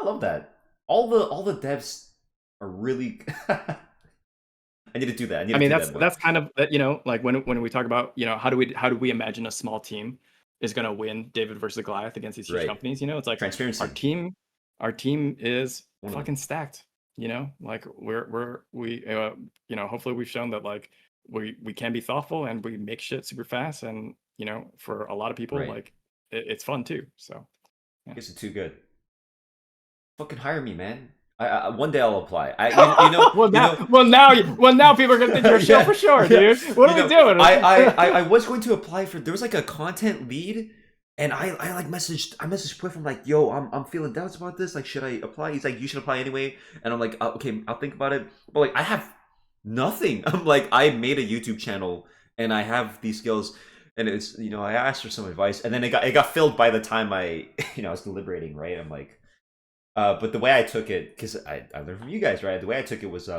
Speaker 1: love that. All the devs are really. I need to do that.
Speaker 2: that's kind of like when we talk about how do we imagine a small team is going to win David versus Goliath against these huge companies. It's like
Speaker 1: transparency.
Speaker 2: Our team is fucking stacked. Like we hopefully we've shown that like we can be thoughtful and we make shit super fast, and for a lot of people like it's fun too. So
Speaker 1: I guess it's too good. Fucking hire me, man. I one day I'll apply.
Speaker 2: Well, now people are gonna think you're a show for sure, dude. What are we doing?
Speaker 1: I was going to apply for. There was like a content lead, and I messaged Quiff. I'm like, yo, I'm feeling doubts about this. Like, should I apply? He's like, you should apply anyway. And I'm like, okay, I'll think about it. But like, I have nothing. I'm like, I made a YouTube channel and I have these skills. And it's I asked for some advice, and then it got filled by the time I was deliberating. Right, I'm like. But the way I took it, because I learned from you guys, right? The way I took it was,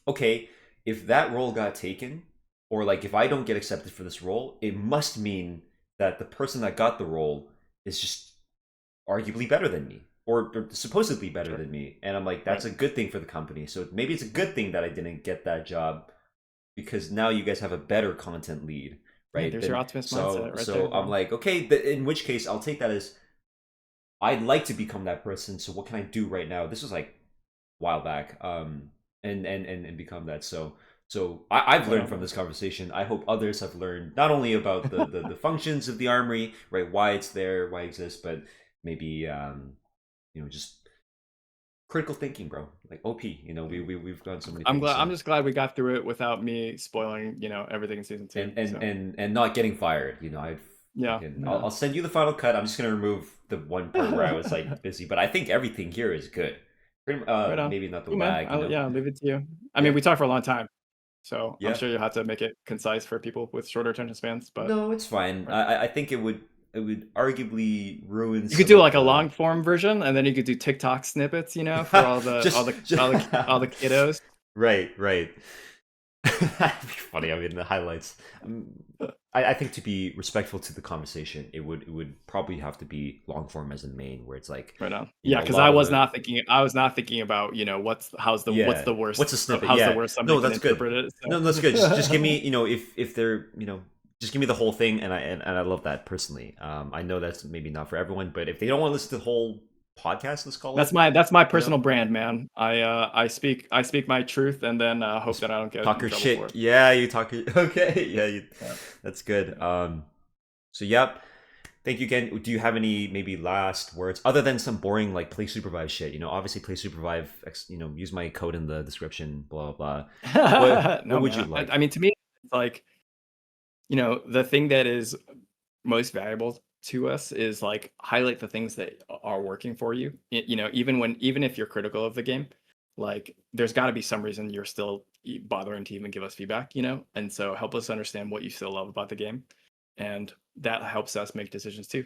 Speaker 1: okay, if that role got taken, or like if I don't get accepted for this role, it must mean that the person that got the role is just arguably better than me, or supposedly better than me. And I'm like, that's a good thing for the company. So maybe it's a good thing that I didn't get that job, because now you guys have a better content lead, right?
Speaker 2: Yeah, there's your optimist mindset right
Speaker 1: so
Speaker 2: there.
Speaker 1: I'm like, okay, in which case I'll take that as I'd like to become that person. So what can I do right now? This was like a while back, and become that. So So I've
Speaker 2: Right
Speaker 1: learned from
Speaker 2: on.
Speaker 1: this conversation. I hope others have learned not only about the functions of the armory, right? Why it's there, why it exists, but maybe just critical thinking, bro. Like OP. We've gone so many
Speaker 2: I'm
Speaker 1: things.
Speaker 2: glad. I'm
Speaker 1: So
Speaker 2: just glad we got through it without me spoiling, everything in season two.
Speaker 1: and and
Speaker 2: So
Speaker 1: and and not getting fired. I'd
Speaker 2: yeah,
Speaker 1: fucking
Speaker 2: yeah.
Speaker 1: I'll send you the final cut. I'm just gonna remove the one part where I was like busy, but I think everything here is good.
Speaker 2: Right on.
Speaker 1: Maybe not the
Speaker 2: Cool, man.
Speaker 1: lag.
Speaker 2: Yeah, I'll leave it to you. I mean,
Speaker 1: Yeah,
Speaker 2: we talked for a long time, so I'm
Speaker 1: yeah.
Speaker 2: sure you'll have to make it concise for people with shorter attention spans. But
Speaker 1: No, it's fine.
Speaker 2: right.
Speaker 1: I think it would arguably ruin
Speaker 2: You could
Speaker 1: some
Speaker 2: do
Speaker 1: of
Speaker 2: like a
Speaker 1: the
Speaker 2: long form version, and then you could do TikTok snippets, for all the all
Speaker 1: just,
Speaker 2: the all the all the kiddos.
Speaker 1: right, right. That'd be funny. I mean, the highlights. I think to be respectful to the conversation, it would probably have to be long form as in main, where it's like,
Speaker 2: Right on. Yeah,
Speaker 1: a
Speaker 2: because
Speaker 1: lot of the
Speaker 2: I was not thinking about, what's
Speaker 1: yeah.
Speaker 2: the worst
Speaker 1: What's a snippet?
Speaker 2: how's the
Speaker 1: Yeah.
Speaker 2: worst somebody
Speaker 1: No,
Speaker 2: can
Speaker 1: that's good.
Speaker 2: interpret it.
Speaker 1: No, that's good. Just give
Speaker 2: So
Speaker 1: me, if they're, just give me the whole thing, and I love that personally. I know that's maybe not for everyone, but if they don't want to listen to the whole podcast, let's call it,
Speaker 2: that's my
Speaker 1: you know,
Speaker 2: personal brand, man. I speak my truth and then hope
Speaker 1: just
Speaker 2: that I don't get
Speaker 1: talk
Speaker 2: in
Speaker 1: your
Speaker 2: trouble for
Speaker 1: shit.
Speaker 2: it.
Speaker 1: Yeah, you talk your okay. Yeah,
Speaker 2: Yeah.
Speaker 1: that's good.
Speaker 2: Yeah.
Speaker 1: So yep. Thank you again. Do you have any maybe last words other than some boring like play supervive shit? Obviously play supervive. Use my code in the description. Blah blah. What
Speaker 2: No,
Speaker 1: would you
Speaker 2: man. I
Speaker 1: like?
Speaker 2: mean, to me, it's like, the thing that is most valuable to us is like highlight the things that are working for you. Even if you're critical of the game, like there's got to be some reason you're still bothering to even give us feedback, and so help us understand what you still love about the game, and that helps us make decisions too,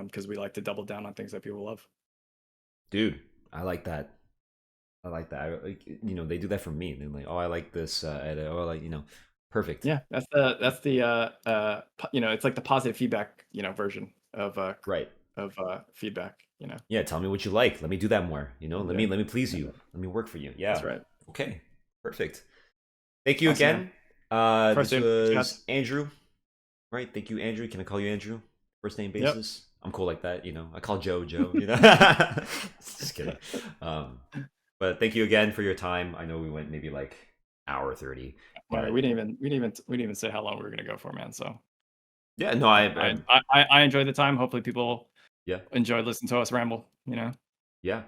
Speaker 2: because we like to double down on things that people love.
Speaker 1: Dude, I like that. I like that. They do that for me. They're like, oh, I like this edit. Oh, I like, perfect.
Speaker 2: Yeah, it's like the positive feedback, version
Speaker 1: Right.
Speaker 2: of feedback.
Speaker 1: Yeah. Tell me what you like. Let me do that more. Let
Speaker 2: Yeah,
Speaker 1: me please you. Let me work for you.
Speaker 2: that's
Speaker 1: Yeah.
Speaker 2: right.
Speaker 1: Okay. Perfect. Thank you
Speaker 2: Awesome, man.
Speaker 1: again.
Speaker 2: Of course,
Speaker 1: This
Speaker 2: dude.
Speaker 1: was Andrew. Right. Thank you, Andrew. Can I call you Andrew? First name
Speaker 2: Yep.
Speaker 1: basis. I'm cool like that. I call Joe Joe. Just kidding. Um, but thank you again for your time. I know we went maybe like hour 30,
Speaker 2: Well,
Speaker 1: but
Speaker 2: we didn't even say how long we were gonna go for, man. So
Speaker 1: yeah, no,
Speaker 2: I enjoyed the time. Hopefully, people
Speaker 1: yeah,
Speaker 2: enjoyed listening to us ramble.
Speaker 1: yeah.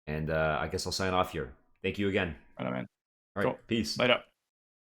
Speaker 1: And I guess I'll sign off here. Thank you again.
Speaker 2: Right on, man.
Speaker 1: All
Speaker 2: Cool.
Speaker 1: right. Peace.
Speaker 2: Light up.